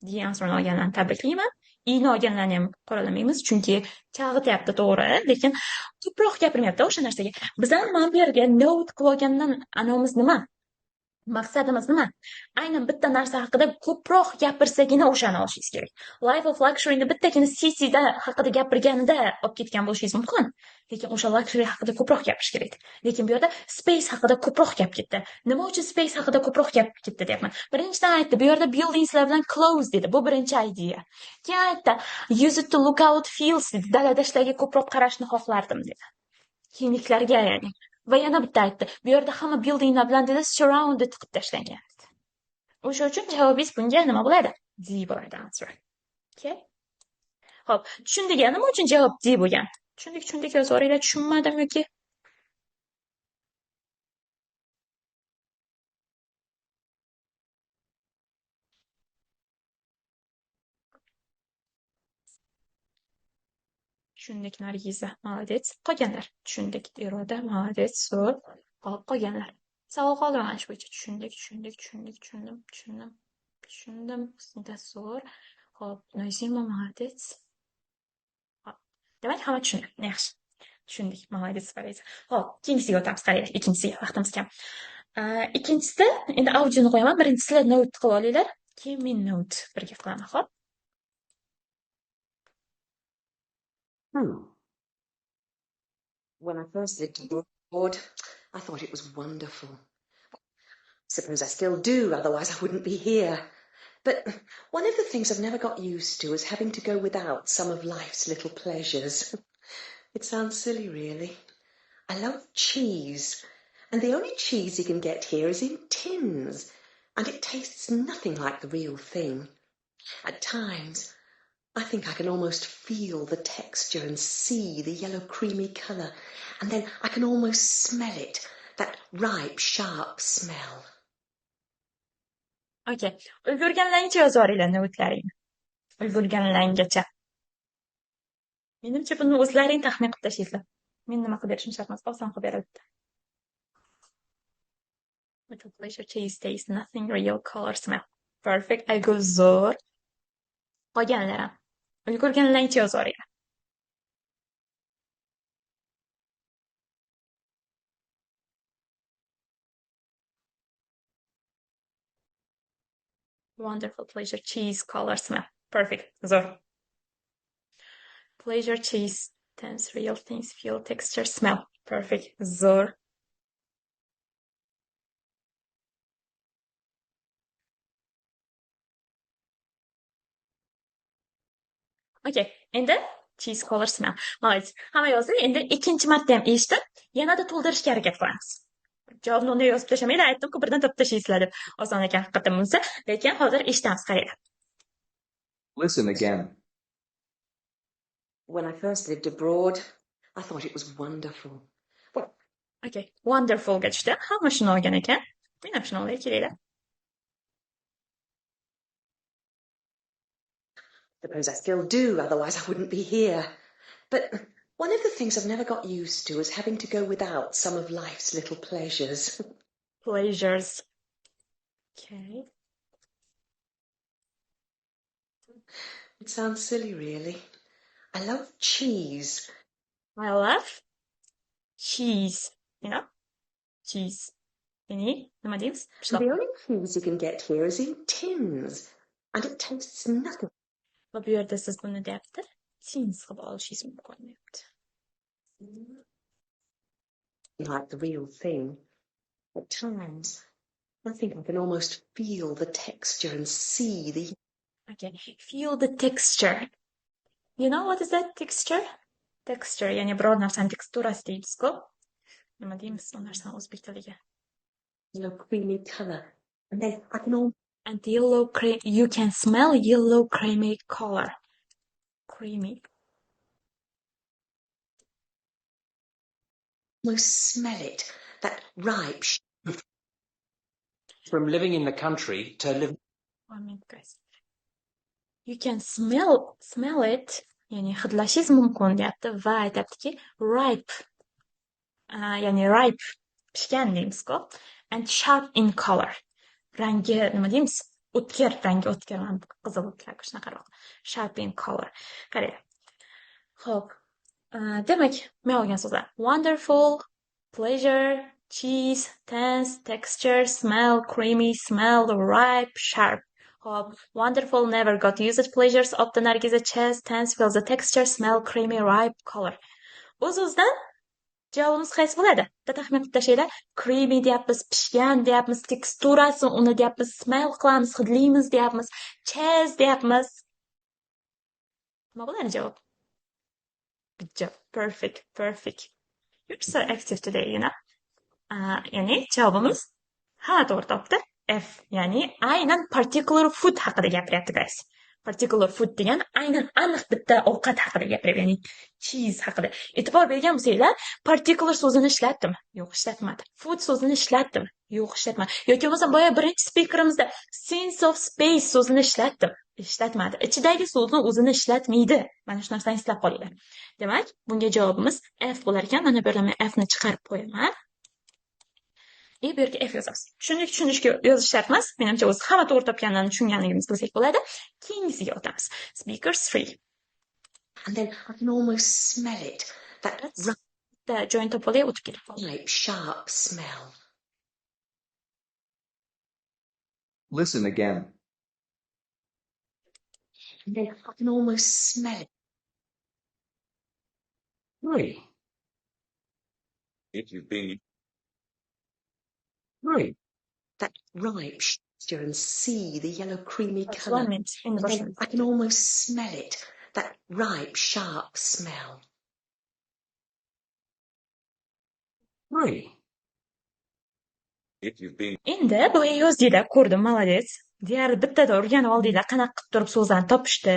D answerni olganlarni tabriklayman. I'ni olganlarni ham qoralamaymiz, chunki chalg'ityapti to'g'ri, lekin ko'proq gapirmayapti o'sha narsaga. Biz ham mana bu yerga note qilib olgandan anomimiz nima? Maqsadimiz nima? Aynan bitta narsa haqida ko'proq gapirsagina o'shani olishingiz kerak. Life of luxuryni bittagina CC'da haqida gapirganida olib ketgan bo'lishingiz mumkin. Lekin o'sha luxury haqida ko'proq gapirish kerak. Lekin bu yerda space haqida ko'proq gap ketdi. Nima uchun space haqida ko'proq gap ketdi deyapman. Birinchidan aytdi, bu yerda buildingslar bilan close dedi. Bu birinchi idea. Keyin aytdi, use it to look out fields dedi. Dala-dashtlarga ko'proq qarashni xohlardim dedi. Kengliklarga ya'ni. Va yana bitta aytdi. Bu yerda hamma buildinglar bilan dedi surrounded qilib tashlangan. O'sha uchun javobingiz bunga nima bo'ladi? D bo'ladi answer. Okay? Xo'p, tushundik, nima uchun javob D bo'lgan? Tushundik yozib yuboringlar, tushunmadim yoki tushundik Nargiza, молодец. Qolganlar tushundik Iroda, молодец, zo'r. Hop, qolganlar. Savol qoldirgan shu bo'yicha tushundim. Sizda zo'r. Hop, Nozima, молодец. Hop. Demak, hamma tushunadi. Yaxshi. Tushundik, молодец Fariza. Hop, ikkinchisiga o'tamiz, qaranglar, ikkinchisiga vaqtimiz kam. Ikkinchisida endi audioni qo'yaman, birinchisida note qilib olinglar, keyin men note birga qilaman, hop. When I first lived abroad, I thought it was wonderful. Suppose I still do, otherwise I wouldn't be here. But one of the things I've never got used to is having to go without some of life's little pleasures. It sounds silly, really. I love cheese, and the only cheese you can get here is in tins, and it tastes nothing like the real thing. At times, I think I can almost feel the texture and see the yellow creamy colour, and then I can almost smell it, that ripe, sharp smell. Okay. Ulgurganlaringcha yozib yuboringlar notlaringni. Ulgurganlaringgacha. Menimcha buni o'zlaring taxmin qilib tashlaysizlar. Men nima qilib berishim shart emas, oson qilib berilibdi. With a pleasure, cheese, taste, nothing real, color, smell. Perfect. I go zo'r. Qolganlar ham. Ulgurganlarcha yozaveringlar. Wonderful, pleasure, cheese, color, smell. Perfect. Zo'r. Pleasure, cheese, tense, real things, feel, texture, smell. Perfect. Zo'r. Okay, endi cheese, color, smell. Молодец. Hamma yozdi. Endi ikkinchi marta ham eshitib, yanada to'ldirishga harakat qilamiz. Javobni unday yozib tashlamaydi, aytdim-ku, birdan topib tashlaysizlar deb. Oson ekan haqiqatan bunisi, lekin hozir eshitamiz, qaranglar. Listen again. When I first lived abroad, I thought it was wonderful. Well, Okay, wonderful ga tushdi. Hamma shuni olgan ekan. Men ham shuni olay, kelinglar. suppose I still do, otherwise I wouldn't be here. But one of the things I've never got used to is having to go without some of life's little pleasures. Pleasures. Okay. It sounds silly, really. I love cheese. I love cheese. You know? Cheese. Nima deymiz? The only cheese you can get here is in tins, and it tastes nothing Va bu yerda siz buni deyapti. Tins qilib olishingiz mumkin deyapti. like the real thing. At times, I think I can almost feel the texture and see the... Okay. Feel the texture. You know what is that texture? Texture, ya'ni biror narsani teksturasi deymiz-ku. Nima deymiz u narsani o'zbek tiliga? creamy colour. And then I can almost... And yellow cream, you can smell yellow creamy color. Creamy. smell it. That ripe... From living in the country to living 1 minute, guys. You can smell it. Yani hidlashingiz mumkin deyapti va aytadiki ripe. Yani ripe pishgan deymiz-ku. And sharp in color. Rangi nima deymiz? O'tkir rangi, o'tkir qizil o'tkir shunaqa. Sharp in color. Qarang. Xo'p. Demak, men olgan so'zlar wonderful, pleasure, cheese, tense, texture, smell, creamy, smell, ripe, sharp. Hop, wonderful, never got used, pleasures, opta nargiza, cheese, tense, feels the texture, smell, creamy, ripe, color. O'z-o'zidan javobimiz qaysi bo'ladi? Taxmin qilib tashlaylar. Creamy deyapmiz, pishgan deyapmiz, teksturasi uni deyapmiz, smell qilamiz, hidlaymiz deyapmiz, cheese deyapmiz. Nima bo'ladi javob? Good job. Perfect. You're so active today, you know. Yani javobimiz ha to'g'ri topdi. F, ya'ni aynan particular food haqida gapiryapti, guys. Particular food degan aynan aniq bitta ovqat haqida gapiryapti, ya'ni cheese haqida. E'tibor bergan bo'lsanglar, particular so'zini ishlatdimi? Yo'q, ishlatmadi. Food so'zini ishlatdimi? Yo'q, ishlatmadi. Yoki bo'lmasa boya birinchi speakerimizda sense of space so'zini ishlatdim. Ishlatmadi. Ichidagi so'zni o'zini ishlatmaydi. Mana shu narsani eslab qolinglar. Demak, bunga javobimiz F bo'lar ekan. Mana bu yerdan men F ni chiqarib qo'yaman. Bu yerga F yozamiz. Tushunishga yozish shart emas. Menimcha o'zi hamma to'g'ri topganini tushunganligimizni bilsak bo'ladi. Keyingisiga o'tamiz. Speaker 3. And then I can almost smell it. That The joint topolga o'tib kelib qoldi. ripe, sharp smell. Listen again. And then I can almost smell it. Right. If you've been Right. That ripe texture and see the yellow creamy That's colour. 1 minute in the And then version. I can almost smell it. That ripe, sharp smell. Right. if you've been Endi boya yozdinglar, ko'rdim, молодец. Deyarli bittada o'rganib oldinglar, qanaqa qilib turib so'zlarni topishdi.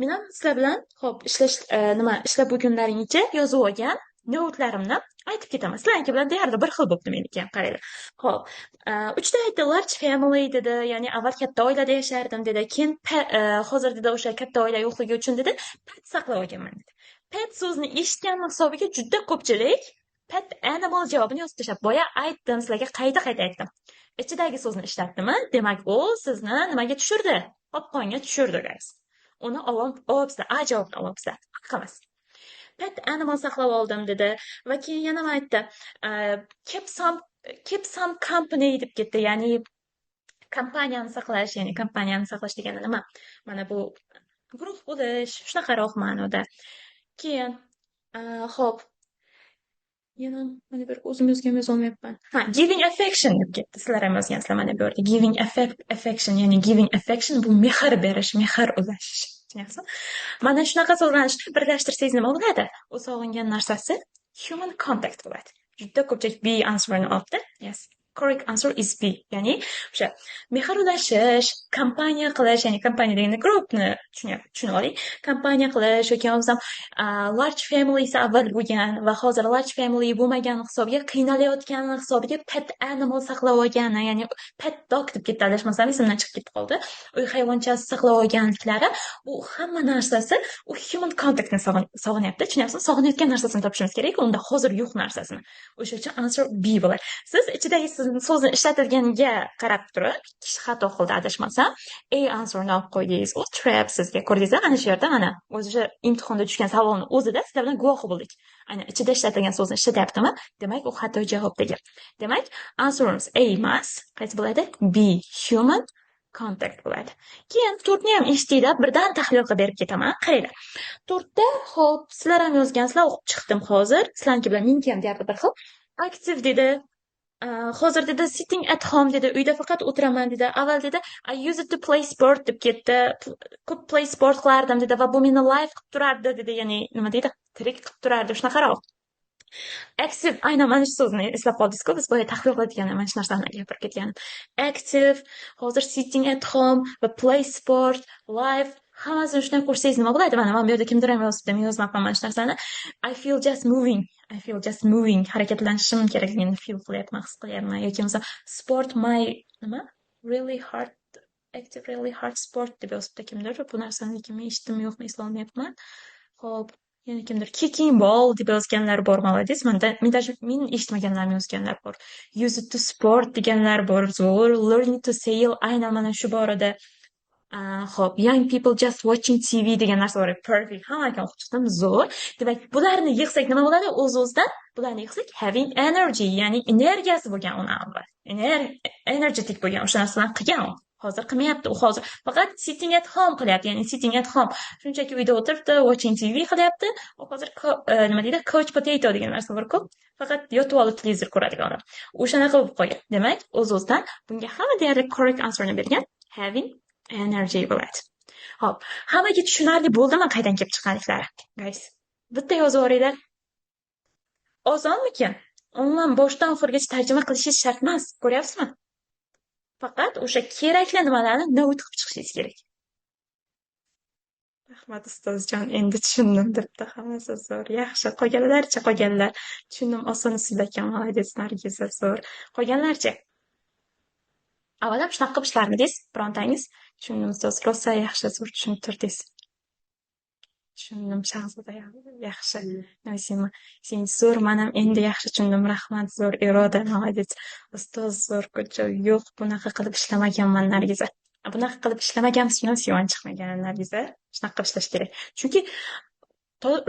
Men ham sizlar bilan xo'p, ishlab bo'lgunlaringcha yozib olgan notlarimni aytib ketaman. Sizlarniki bilan deyarli bir xil bo'libdi meniki ham, qaranglar. Xo'p, 3 ta aytdi, large family dedi, ya'ni avval katta oilada yashardim dedi. Keyin hozir dedi o'sha katta oila yo'qligi uchun dedi, pet saqlab olganman dedi. pet so'zini eshitganning hisobiga juda ko'pchilik pet animal javobini yozib tashlab, boya aytdim sizlarga, qayta aytdim. Ichidagi so'zni ishlatdimi? Demak, u sizni nimaga tushirdi? Qopqonga tushirdi, guys. Uni olyapsizlar, a javobni olyapsizlar. Haqqimiz. Pet animal saqlab oldim dedi va keyin yana aytdi, keep some company deb ketdi. Ya'ni kompaniyani saqlash, ya'ni kompaniyani saqlash degani nima? Mana bu guruh bo'lish, shunaqaroq ma'noda. Keyin xo'p, yana mana bir o'zim yozolmayapman. Giving affection deb ketdi. Sizlar ham yozgansizlar mana bu yerda. Giving affection, ya'ni giving affection bu mehr berish, mehr uzatish. Tushunyapsizmi? Mana shunaqa so'zlanishni birlashtirsangiz nima bo'ladi? U sog'ingan narsasi human contact bo'ladi. Juda ko'pchilik B answerini olibdi. Yes. Correct answer is B. Ya'ni o'sha mehr ulashish, kompaniya qilish, ya'ni kompaniya deganda groupni tushunib oling. Kompaniya qilish yoki bo'lmasam large family avval bo'lgan va hozir large family bo'lmagan hisobiga qiynalayotgan hisobiga pet animal saqlab olgani, ya'ni pet dog deb ketdi, adashmasam esimdan chiqib ketib qoldi. Uy hayvonchasi saqlab olganliklari, bu hamma narsasi u human contactni sog'inyapti. Tushunyapsizmi? Sog'inayotgan narsasini topishimiz kerak, unda hozir yo'q narsasini. O'sha uchun answer B bo'ladi. Siz ichidagi so'zni ishlatilganiga qarab turib, kishi xato qildi, adashmasam, A answerni olib qo'ydingiz. U trap sizga. Ko'rdingizmi? Ana shu yerda mana o'sha imtihonda tushgan savolni o'zida sizlar bilan guvohi bo'ldik. Ana ichida ishlatilgan so'zni ishlatyaptimi? Demak, u xato javob degan. Demak, answerimiz A emas, qaysi bo'ladi? B, human contact bo'ladi. Keyin 4 ni ham eshitdinglar, birdan tahlil qilib berib ketaman. Qaranglar. 4 da, xo'p, sizlar ham yozgansizlar, o'qib chiqdim hozir. Sizlarniki bilan meniki ham deyapti bir xil. Active dedi. Hozir dedi sitting at home dedi, uyda faqat o'tiraman dedi. Avval dedi I use it to play sport deb ketdi. Ko'p play sport qilardim dedi va bu meni life qilib turardi dedi. Ya'ni nima deydi? Tirik qilib turardi, shunaqaroq. Active, aynan mana shu so'zni eslab qoldingiz-ku, biz boya tahlil qiladigan mana shu narsani gapirib ketganim. Active, hozir sitting at home va play sport, life, hammasini shunday qo'shsangiz nima bo'ladi? Mana bu yerda kimdir ham yozibdi, men yozmabman mana shu narsani. I feel just moving. Harakatlanishim kerakligini feel qilyapman, his qilyapman. Yoki bo'lmasa sport my nima? Really hard sport deb yozibdi kimdir. Bu narsani kim eshitdim yo'qmi eslolmayapman. Xo'p, yana kimdir kicking ball deb yozganlar bor, молодец. Men eshitmaganlarim yozganlar bor. Use it to sport deganlar bor, zo'r. Learning to sail, aynan mana shu borada. Xo'p, young people just watching TV degan narsa bor. Perfect. Hammaga o'qib chiqdim, zo'r. Demak, bularni yig'sak nima bo'ladi? O'z-o'zidan bularni yig'sak having energy, ya'ni energiyasi bo'lgan uni avval. Energetic bo'lgan o'sha narsalarni qilgan u. Hozir qilmayapti. U hozir faqat sitting at home qilyapti, ya'ni sitting at home. Shunchaki uyda o'tiribdi, watching TV qilyapti. U hozir nima deydi? Couch potato degan narsa bor-ku. Faqat yotib olib televizor ko'radigan odam. O'shanaqa bo'lib qolgan. Demak, o'z-o'zidan bunga hamma deyarli correct answerni bergan. Having energy bo'ladi. Xo'p, hammaga tushunarli bo'ldimi qaydan kelib chiqqanliklari? Guys, bitta yozib yuboringlar. Osonmikan? Umuman boshdan oxirigacha tarjima qilishingiz shart emas. Ko'ryapsizmi? Faqat o'sha kerakli nimalarni note qilib chiqishingiz kerak. Rahmat ustozjon, endi tushundim debdi. Hammasi zo'r. Yaxshi, qolganlarcha qolganlar. Tushundim, oson sizlarga молодец, Nargiza zo'r. Qolganlarcha avval ham shunaqa qilib ishlarmidingiz? Birontangiz? Tushundim ustoz, rosa yaxshi, zo'r tushuntirdingiz. Tushundim, Shahzoda yaxshi. Sen zo'r, men ham endi yaxshi tushundim. Rahmat, zo'r iroda, молодец. Ustoz zo'r ko'cha. Yo'q, bunaqa qilib ishlamaganman, Nargiza. Bunaqa qilib ishlamagansiz, shuni Siyon chiqmagan, Nargiza. Shunaqa qilib ishlash kerak. Chunki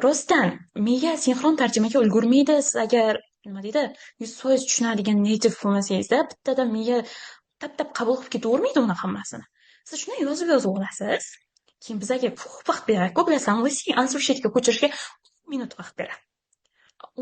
rostdan miya sinxron tarjimaga ulgurmaydi. Siz agar nima deydi, 100% tushunadigan native bo'lmasangizda, bittada miya tap qabul qilib ketavermaydi uni hammasini. Siz shuni yozib olasiz. Keyin bizga vaqt beradi. Bilasizmi, o'zingiz answer sheetga ko'chirishga 10 minut vaqt beradi.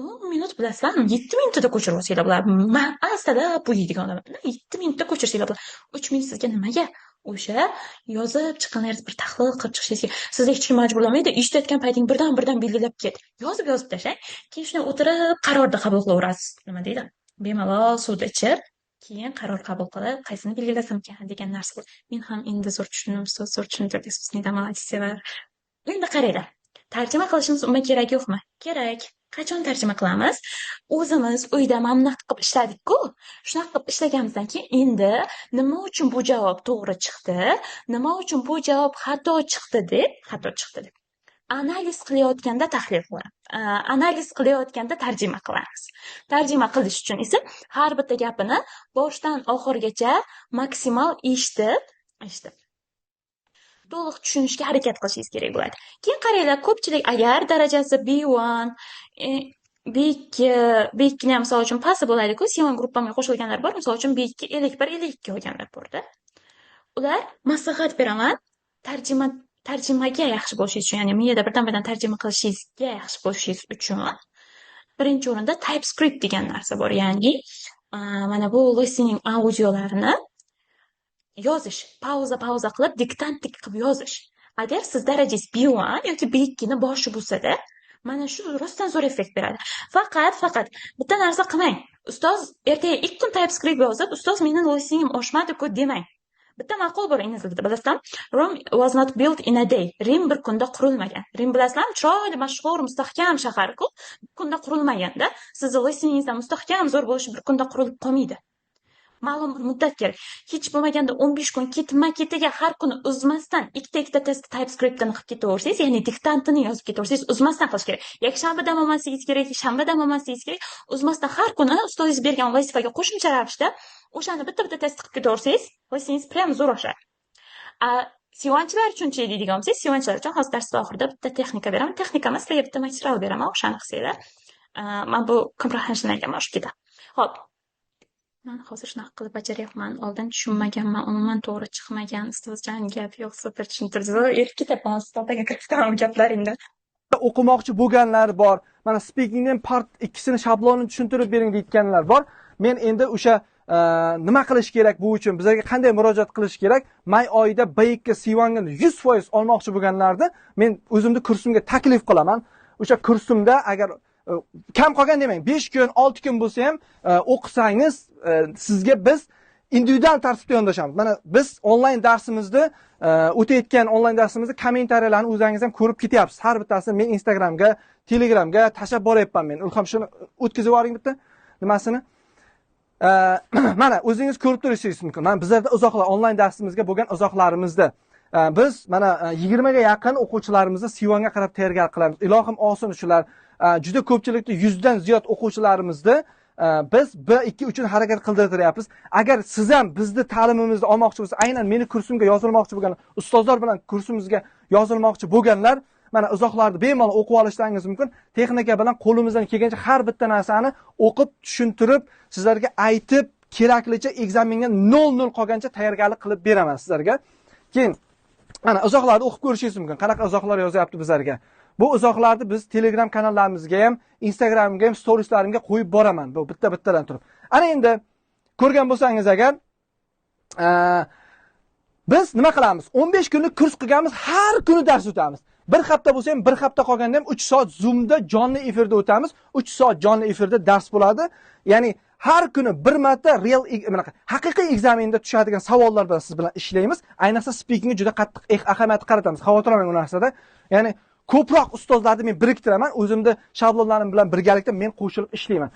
10 minut bilasizlarmi? 7 minutda ko'chirib olsanglar bo'ladi. Men aslida bu deydigan odam. 7 minutda ko'chirsanglar bo'ladi. 3 minut sizga nimaga? O'sha yozib chiqqanlaringiz bir tahlil qilib chiqishingizga sizni hech kim majburlamaydi. Eshitayotgan payting birdan belgilab ket. Yozib tashlang. Keyin shuni o'tirib qarorda qabul qilaverasiz. Nima deydi? Bemalol suvda ichib, keyin qaror qabul qilib, qaysini belgilasam ekan degan narsa. Men ham endi zo'r tushundim, zo'r tushuntirdingiz. Sizni damalak sevar. Endi qaranglar. Tarjima qilishimiz umuman kerak yo'qmi? Kerak. Qachon tarjima qilamiz? O'zimiz uyda mamnaq qilib ishladik-ku. Shunaqa qilib ishlaganimizdan keyin endi nima uchun bu javob to'g'ri chiqdi, nima uchun bu javob xato chiqdi deb analiz qilayotganda tahlil qilamiz. Analiz qilayotganda tarjima qilamiz. Tarjima qilish uchun esa har bitta gapini boshdan oxirigacha maksimal eshitib to'liq tushunishga harakat qilishingiz kerak bo'ladi. Keyin qaranglar, ko'pchilik agar darajasi B1, B2 ni ham misol uchun past bo'laydi-ku, C1 gruppamga qo'shilganlar bor, misol uchun B2 51 52 olganlar bor-da. Ular maslahat beraman, tarjimaga yaxshi bo'lishingiz uchun, ya'ni miyada birdan-birdan tarjima qilishingizga yaxshi bo'lishingiz uchun birinchi o'rinda TypeScript degan narsa bor, ya'ni mana bu listening audiolarini yozish, pauza qilib diktantlik qilib yozish. Agar siz darajangiz B1 yoki B2 ni boshi bo'lsa-da, mana shu rostdan zo'r effekt beradi. Faqat bitta narsa qilmang. Ustoz ertaga 2 kun TypeScript yozib, ustoz mening listeningim oshmadi-ku demang. Bitta maqol bor ingliz tilida, bilasizmi? Rome was not built in a day. Rim bir kunda qurilmagan. Rim bilasizmi? Chiroyli, mashhur, mustahkam shahar-ku. Bir kunda qurilmaganda, sizning listeningizdan mustahkam zo'r bo'lishi bir kunda qurilib qolmaydi. Ma'lum bir muddat kerak. Hech bo'lmaganda 15 kun ketma-ketiga har kuni uzmasdan ikkita test TypeScriptni qilib ketaversangiz, ya'ni diktantini yozib ketaversangiz, uzmasdan qilish kerak. Yakshanba dam olmasligingiz kerak, shanba dam olmasligingiz kerak. Uzmasdan har kuni ustozingiz bergan vazifaga qo'shimcha ravishda o'shani bitta test qilib ketaversangiz, listeningiz prям zo'r oshadi. C1chilar uchun-chi deydigan bo'lsak, C1chilar uchun hozir darsda oxirida bitta texnika beraman. Texnika emas, sizlarga bitta material beraman, o'shani qilsanglar. Men bu comprehensionga oshib ketadi. Xo'p. Men hozir shunaqa qilib bajaryapman. Oldin tushunmaganman, umuman to'g'ri chiqmagan. Ustozjon gap yo'q, super tushuntirdingiz. Erkitaman ustozaga kirib gaplaringdan. O'qimoqchi bo'lganlar bor. Mana speakingning part 2sini shablonini tushuntirib bering deyotganlar bor. Men endi o'sha nima qilish kerak bu uchun, bizlarga qanday murojaat qilish kerak? May oyida B2 C1 ga 100% olmoqchi bo'lganlarni men o'zimni kursimga taklif qilaman. O'sha kursimda agar kam qolgan demang, 5 kun, 6 kun bo'lsa ham o'qisangiz, sizga biz individual tartibda yondashamiz. Mana biz onlayn darsimizda o'tayotgan onlayn darsimizda kommentariyalarni o'zingiz ham ko'rib ketyapsiz. Har bittasini men Instagramga, Telegramga tashab boryapman men. Ilhom shuni o'tkazib yuboring bitta nimasini. Mana o'zingiz ko'rib turishingiz mumkin. Mana bizlarda uzoqlar onlayn darsimizga bo'lgan uzoqlarimizda biz mana 20 ga yaqin o'quvchilarimizni C1 ga qarab tayyorgarlik qilamiz. Ilohim olsin shular. Juda ko'pchilikda 100 dan ziyod o'quvchilarimizni biz B2 uchun harakat qildiryapmiz. Agar siz ham bizni ta'limimizni olmoqchi bo'lsangiz, aynan meni kursimga yozilmoqchi bo'lgan ustozlar bilan kursimizga yozilmoqchi bo'lganlar, mana uzoqlarda bemalol o'qib olishlaringiz mumkin. Texnika bilan qo'limizdan kelgancha har bitta narsani o'qib, tushuntirib, sizlarga aytib, keraklicha ekzamenga 0 qolgancha tayyorgarlik qilib beraman sizlarga. Keyin mana uzoqlarda o'qib ko'rishingiz mumkin. Qanaqa uzoqlar yozyapti bizlarga. Bu uzoqlarni biz Telegram kanallarimizga ham, Instagramga ham, storieslarimga qo'yib boraman. Bu bitta-bittadan turib. Ana endi ko'rgan bo'lsangiz agar biz nima qilamiz? 15 kunlik kurs qilganmiz, har kuni dars o'tamiz. Bir hafta bo'lsa ham, bir hafta qolganda ham 3 soat Zoomda jonli efirda o'tamiz. 3 soat jonli efirda dars bo'ladi. Ya'ni har kuni bir marta real haqiqiy ekzamenda tushadigan savollar bilan siz bilan ishlaymiz. Ayniqsa speakingga juda qattiq ahamiyat qaratamiz. Xavotir olmang bu narsada. Ya'ni ko'proq ustozlarni men biriktiraman, o'zimda shablonlarim bilan birgalikda men qo'shilib ishlayman.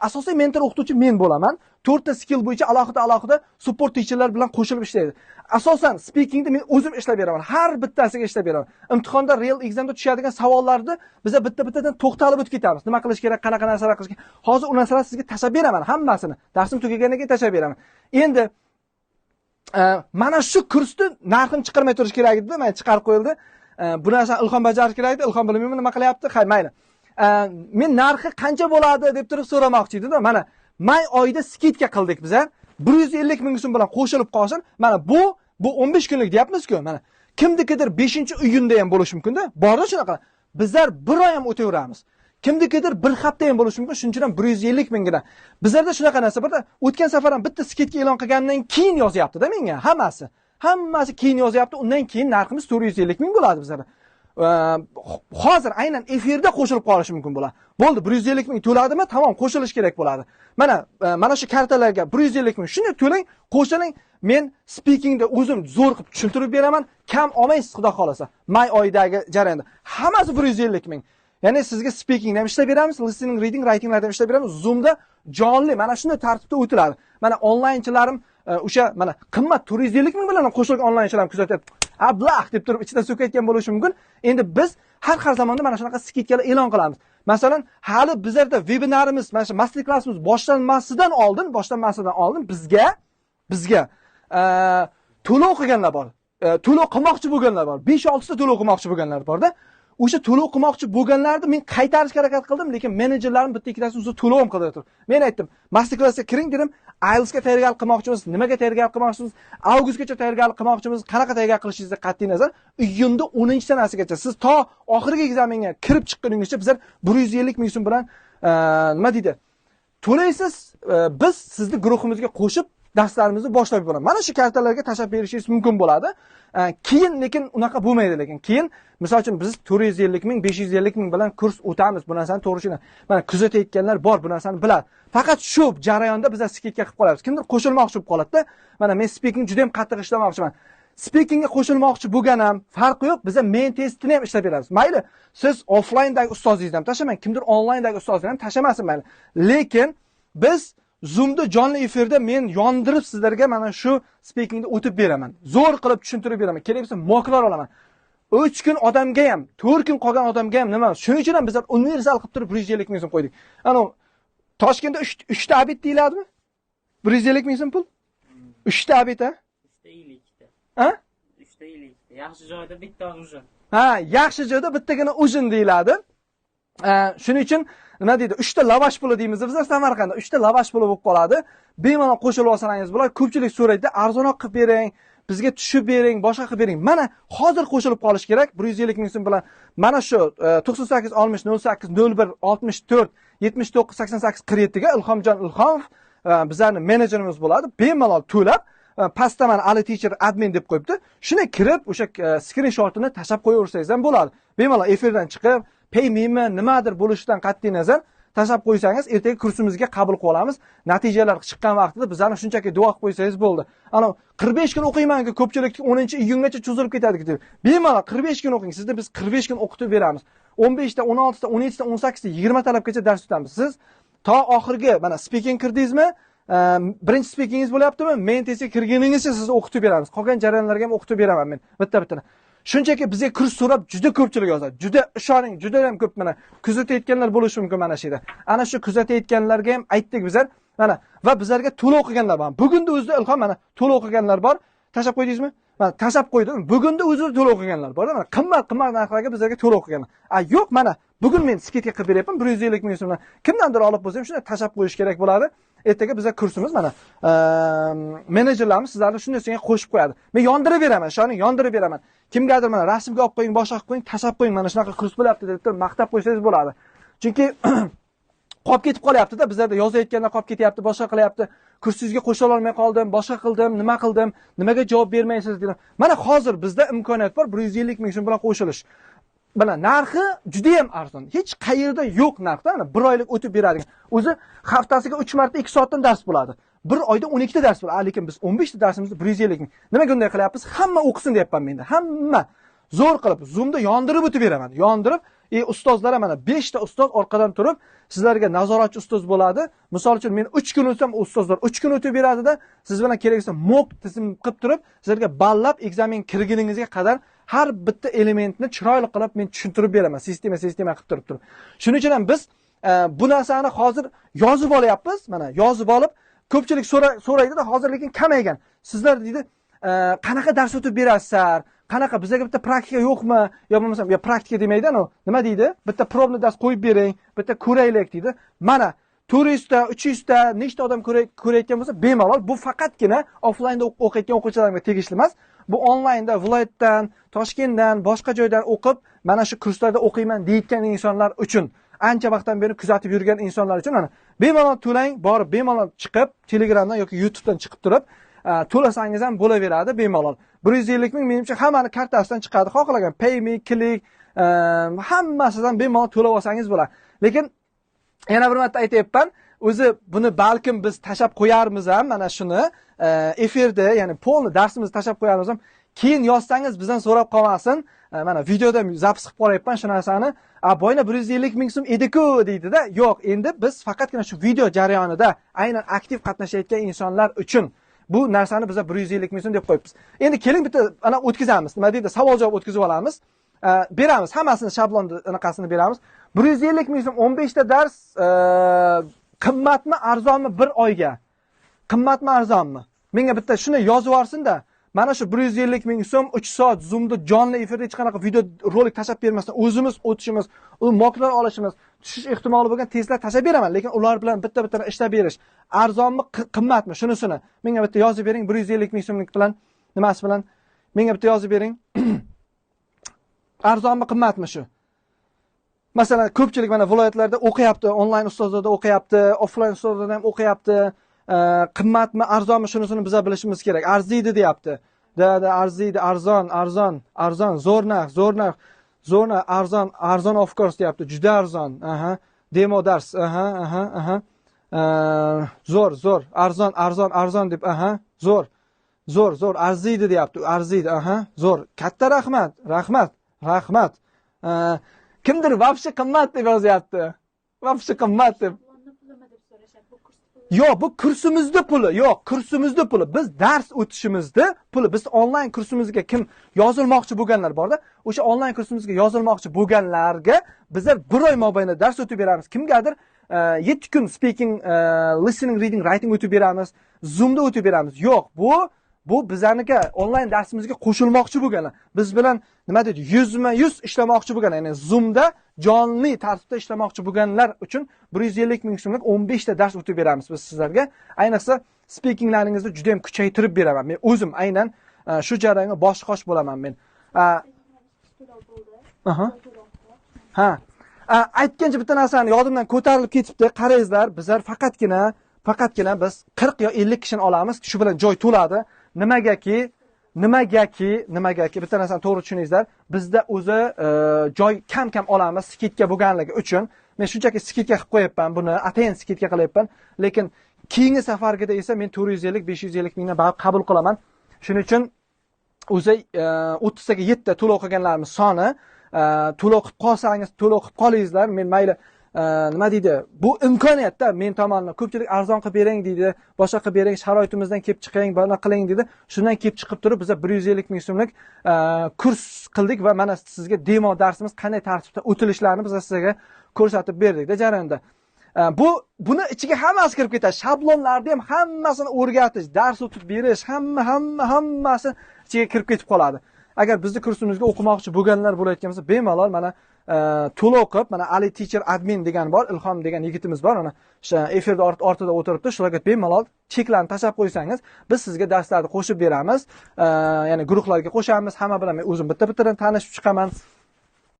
Asosiy mentor o'qituvchi men bo'laman. 4 ta skill bo'yicha alohida support teacherlar bilan qo'shilib ishlaydi. Asosan speakingda men o'zim ishlab beraman. Har bittasiga ishlab beraman. Imtihonda real examda tushadigan savollarni biz bitta-bittadan to'xtalib o'tib ketamiz. Nima qilish kerak, qanaqa narsalar qilish kerak. Hozir u narsalarni sizga tashab beraman, hammasini. Darsim tugagandan keyin tashab beraman. Endi mana shu kursni narxini chiqarmay turish kerak edi, men chiqarib qo'yildi. Bu narsani Ilhom bajarish kerak edi. Ilhom bilmayman nima qilyapti. Hay, mayli. Men narxi qancha bo'ladi deb turib so'ramoqchi edim-da. Mana may oyida skidka qildik biz. 150 ming so'm bilan qo'shilib qolsin. Mana bu 15 kunlik deyapmiz-ku. Mana kimnikidir 5-iyunda ham bo'lishi mumkin-da. Borda shunaqa. Bizlar bir oy ham o'taveramiz. Kimnikidir bir hafta ham bo'lishi mumkin. Shuning uchun 150 mingdan. Bizlarda shunaqa narsa bor-da. O'tgan safar ham bitta skidka e'lon qilgandan keyin yozyapti-da menga hammasi keyin yozyapti. Undan keyin narximiz 450 ming bo'ladi bizlarda. Hozir aynan efirda qo'shilib qolishi mumkin bo'ladi. Bo'ldi, 150 ming to'ladimi? Tamom, qo'shilish kerak bo'ladi. Mana shu kartalarga 150 ming shuni to'lang, qo'shiling. Men speakingda o'zim zo'r qilib tushuntirib beraman. Kam olmaysiz, xudo xolasa. May oyidagi jarayonda hammasi 150 ming. Ya'ni sizga speakingda ham ishlab beramiz, listening, reading, writinglarda ham ishlab beramiz. Zoomda jonli mana shunday tartibda o'tiladi. Mana onlaynchilarim o'sha mana qimmat 450 ming bilan qo'shilgan onlaynchilar kuzatyapti. Ablah deb turib ichida so'kayotgan bo'lishi mumkin. Endi biz har zamonda mana shunaqa skidkalar e'lon qilamiz. Masalan, hali bizlarda vebinarimiz, mana shu master klassimiz boshlanmasidan oldin bizga to'lov qilganlar bor. To'lov qilmoqchi bo'lganlar bor. 5-6 ta to'lov qilmoqchi bo'lganlar borda. O'sha to'lov qilmoqchi bo'lganlarni men qaytarishga harakat qildim, lekin menejerlarim bitta ikkitasi o'zi to'lov ham qildi turib. Men aytdim, master klassga kiring dedim, IELTSga tayyorgarlik qilmoqchimiz, nimaga tayyorgarlik qilmoqchimiz, avgustgacha tayyorgarlik qilmoqchimiz, qanaqa tayyorgarlik qilishingizga qat'iy nazar, iyunda 10-sanasigacha siz to oxirgi ekzaminga kirib chiqquningizcha bizlar 150 ming so'm bilan nima deydi? To'laysiz, biz sizni guruhimizga qo'shib darslarimizni boshlab yuboramiz. Mana shu kartalarga tashab berishingiz mumkin bo'ladi. Keyin lekin unaqa bo'lmaydi lekin. Keyin misol uchun biz 450 ming, 550 ming bilan kurs o'tamiz. Bu narsani to'g'ri mana kuzatayotganlar bor, bu narsani biladi. Faqat shu jarayonda biz skidka qilib qolamiz. Kimdir qo'shilmoqchi bo'lib qoladi-da. Mana men speaking juda ham qattiq ishlamoqchiman. Speakingga qo'shilmoqchi bo'lganam, farqi yo'q. Biz men testini ham ishlab beramiz. Mayli, siz offlayndagi ustozingizni ham tashlamang, kimdir onlayndagi ustozni ham tashlamasin mayli. Lekin biz Zoomda jonli efirda men yondirib sizlarga mana shu speakingni o'tib beraman. Zo'r qilib tushuntirib beraman. Kerak bo'lsa mocklar olaman. 3 kun odamga ham, 4 kun qolgan odamga ham nima? Shuning uchun ham bizlar universal qilib turib 150 ming so'm qo'ydik. Ana Toshkentda 3 ta abit deyiladimi? 150 ming so'm pul? 3 ta abit, ha? 3 ta ilikda. Ha? 3 ta ilikda. Yaxshi joyda bitta uzun. Ha, yaxshi joyda bittagina uzun deyiladi. Shuning uchun nima deydi? 3 ta lavash puli deymiz bizlar Samarqandda. 3 ta lavash puli bo'lib qoladi. Bemalol qo'shilib olsangiz bo'ladi. Ko'pchilik so'raydi, arzonroq qilib bering, bizga tushib bering, boshqa qilib bering. Mana hozir qo'shilib qolish kerak. 150 ming so'm bilan mana shu 98 60 08 01 64 79 88 47 ga Ilhomjon Ilhomov bizlarning menejerimiz bo'ladi. Bemalol to'lab pastda mana Ali Teacher admin deb qo'yibdi. Shuna kirib o'sha skrinshotini tashlab qo'yaversangiz ham bo'ladi. Bemalol efirdan chiqib paymeymi, nimadir bo'lishidan qat'iy nazar tashlab qo'ysangiz, ertaga kursimizga qabul qilib olamiz. Natijalar chiqqan vaqtida bizlarni shunchaki duo qilib qo'ysangiz bo'ldi. Ana 45 kun o'qiyman-ku, ko'pchilik 10-iyungacha cho'zilib ketadi deb. Bemalol 45 kun o'qing. Sizni biz 45 kun o'qitib beramiz. 15 ta, 16 ta, 17 ta, 18 ta, 20 talabgacha dars o'tamiz. Siz to oxirgi mana speaking kirdingizmi? Birinchi speakingiz bo'lyaptimi? Men testga kirganingizcha sizni o'qitib beramiz. Qolgan jarayonlarga ham o'qitib beraman men. Bitta-bittani. Shunchaki bizga kurs so'rab juda ko'pchilik yozadi. Juda ishoning, juda ham ko'p mana kuzatayotganlar bo'lishi mumkin mana shu yerda. Ana shu kuzatayotganlarga ham aytdik bizlar. Mana va bizlarga to'lov qilganlar bor. Bugunda o'zida Ilhom mana to'lov qilganlar bor. Tashab qo'ydingizmi? Mana tashab qo'ydim. Bugunda o'zida to'lov qilganlar bor. Mana qimmat narxlarga bizlarga to'lov qilganlar. Yo'q mana bugun men skidga qilib beryapman 150 ming so'mdan. Kimdandir olib bo'lsam shunday tashab qo'yish kerak bo'ladi. Ertaga bizlar kursimiz mana menejerlarimiz sizlarni shunday qo'shib qo'yadi. Men yondirib beraman, shoning yondirib beraman. Kimgadir mana rasmga olib qo'ying, boshqa qilib qo'ying, tashab qo'ying, mana shunaqa kurs bo'lyapti deb turib maqtab qo'ysangiz bo'ladi. Chunki qolib ketib qolyapti-da, bizlarda yozayotganlar qolib ketyapti, boshqa qilyapti. Kursingizga qo'shila olmay qoldim, boshqa qildim, nima qildim, nimaga javob bermaysiz dedim. Mana hozir bizda imkoniyat bor 150 ming so'm bilan qo'shilish. Mana narxi juda ham arzon. Hech qayerda yo'q narxda, mana 1 oylik o'tib beradigan. O'zi haftasiga 3 marta 2 soatdan dars bo'ladi. 1 oyda 12 ta dars bo'ladi. Lekin biz 15 ta darsimizni 150 ming. Nimaga bunday qilyapmiz? Hamma o'qisin deyapman menda. Hamma zo'r qilib Zoomda yondirib o'tib beraman. Yondirib, ustozlar mana 5 ta ustoz orqadan turib, sizlarga nazoratchi ustoz bo'ladi. Misol uchun men 3 kun o'tsam, ustozlar 3 kun o'tib beradi-da, siz bilan keraksa mock tizim qilib turib, sizlarga ballab ekzamen kirguningizga qadar har bitta elementni chiroyli qilib men tushuntirib beraman. Sistema qilib turib. Shuning uchun ham biz bu narsani hozir yozib olyapmiz. Mana yozib olib, ko'pchilik so'raydi-da, hozir lekin kamaygan. Sizlar deydi, qanaqa dars o'tib berasizlar? Qanaqa bizga bitta praktika yo'qmi? Yo bo'lmasa, yo praktika demaydi-ku. Nima deydi? Bitta probni dars qo'yib bering, bitta ko'raylik deydi. Mana 400 ta, 300 ta nechta odam ko'rayotgan bo'lsa, bemalol bu faqatgina offlaynda o'qiyotgan o'quvchilarga tegishli emas. Bu onlaynda, viloyatdan, Toshkentdan, boshqa joydan o'qib, mana shu kurslarda o'qiyman deyotgan insonlar uchun, ancha vaqtdan beri kuzatib yurgan insonlar uchun mana bemalol to'lang, borib bemalol chiqib, Telegramdan yoki YouTubedan chiqib turib, to'lasangiz ham bo'laveradi bemalol. 150 ming menimcha hammani kartasidan chiqadi. Xohlagan PayMe, Click, hammasidan bemalol to'lab olsangiz bo'ladi. Lekin yana bir marta aytayapman, o'zi buni balkim biz tashab qo'yarmiz ham mana shuni efirda, ya'ni polni darsimizni tashab qo'yarmiz ham. Keyin yozsangiz bizdan so'rab qolmasin. Mana videoda zapis qilib qo'yapman shu narsani. Boyna 150 ming so'm edi-ku deydi-da. Yo'q, endi biz faqatgina shu video jarayonida aynan aktiv qatnashayotgan insonlar uchun bu narsani biz 150 ming so'm deb qo'yibmiz. Endi keling bitta ana o'tkazamiz. Nima deydi? Savol-javob o'tkazib olamiz. beramiz. Hammasini shablonni anaqasini beramiz. 150 ming so'm 15 ta dars qimmatmi, arzonmi bir oyga? Qimmatmi, arzonmi? Menga bitta shuni yozib yuborsin-da. Mana shu 150 ming so'm 3 soat Zoomda jonli efirda hech qanaqa video rolik tashab bermasdan o'zimiz o'tishimiz, u mocklar olishimiz, tushish ehtimoli bo'lgan testlar tashab beraman, lekin ular bilan bitta-bitta ishlab berish arzonmi, qimmatmi shunisini menga bitta yozib bering. 150 ming so'mlik bilan nimasi bilan menga bitta yozib bering. Arzonmi, qimmatmi shu? Masalan, ko'pchilik mana viloyatlarda o'qiyapti, onlayn ustozlarda o'qiyapti, offlayn ustozlarda ham o'qiyapti. Qimmatmi, arzonmi shunisini biz bilishimiz kerak. Arziydi deyapti. Arziydi, arzon, zo'r narx, arzon of course deyapti. Juda arzon. Demo dars. Zo'r, arzon deb, zo'r, arziydi deyapti. Arziydi, zo'r. Katta rahmat. Kimdir vobshe qimmat deb yozyapti. Vobshe qimmat deb. Yo'q, bu kursimizda puli. Yo'q, kursimizda puli. Biz dars o'tishimizda puli. Biz onlayn kursimizga kim yozilmoqchi bo'lganlar borda, o'sha onlayn kursimizga yozilmoqchi bo'lganlarga bizlar bir oy mobaynida dars o'tib beramiz. Kimgadir 7 kun speaking, listening, reading, writing o'tib beramiz. Zoomda o'tib beramiz. Yo'q, bu bizlarniki onlayn darsimizga qo'shilmoqchi bo'lganlar. Biz bilan nima deydi? 100% ishlamoqchi bo'lgan, ya'ni Zoomda jonli tartibda ishlamoqchi bo'lganlar uchun 150 ming so'mlik 15 ta dars o'tib beramiz biz sizlarga. Ayniqsa speakinglaringizni juda ham kuchaytirib beraman. Men o'zim aynan shu jarayonga bosh-qosh bo'laman men. Aytgancha bitta narsani yodimdan ko'tarilib ketibdi. Qarangizlar, bizlar faqatgina biz 40 yo 50 kishini olamiz. Shu bilan joy to'ladi. Nimagaki bitta narsani to'g'ri tushuningizlar. Bizda o'zi joy kam olamiz skitka bo'lganligi uchun. Men shunchaki skitka qilib qo'yapman buni, atayin skitka qilyapman. Lekin keyingi safargida esa men 450, 550 mingdan qabul qilaman. Shuning uchun o'zi 30 taga 7 ta to'lov qilganlarimiz soni, to'lov qilib qolsangiz, to'lov qilib qolingizlar. Men mayli nima deydi, bu imkoniyatda men tomonidan ko'pchilik arzon qilib bering deydi, boshqa qilib bering, sharoitimizdan kelib chiqing, buni qiling deydi. Shundan kelib chiqib turib biz 150 ming so'mlik kurs qildik va mana sizga demo darsimiz qanday tartibda o'tilishlarini biz sizga ko'rsatib berdik-da jarayonda. Buni ichiga hammasi kirib ketadi. Shablonlarni ham hammasini o'rgatish, dars o'tib berish, hammasi ichiga kirib ketib qoladi. Agar bizni kursimizga o'qimoqchi bo'lganlar bo'layotgan bo'lsa, bemalol mana to'lov qilib, mana Ali Teacher Admin degan bor, Ilhom degan yigitimiz bor, mana o'sha efirda ortida o'tiribdi. Shularga bemalol cheklarni tashab qo'ysangiz, biz sizga darslarni qo'shib beramiz. Ya'ni guruhlarga qo'shamiz. Hamma bilan men o'zim bitta-bittadan tanishib chiqaman.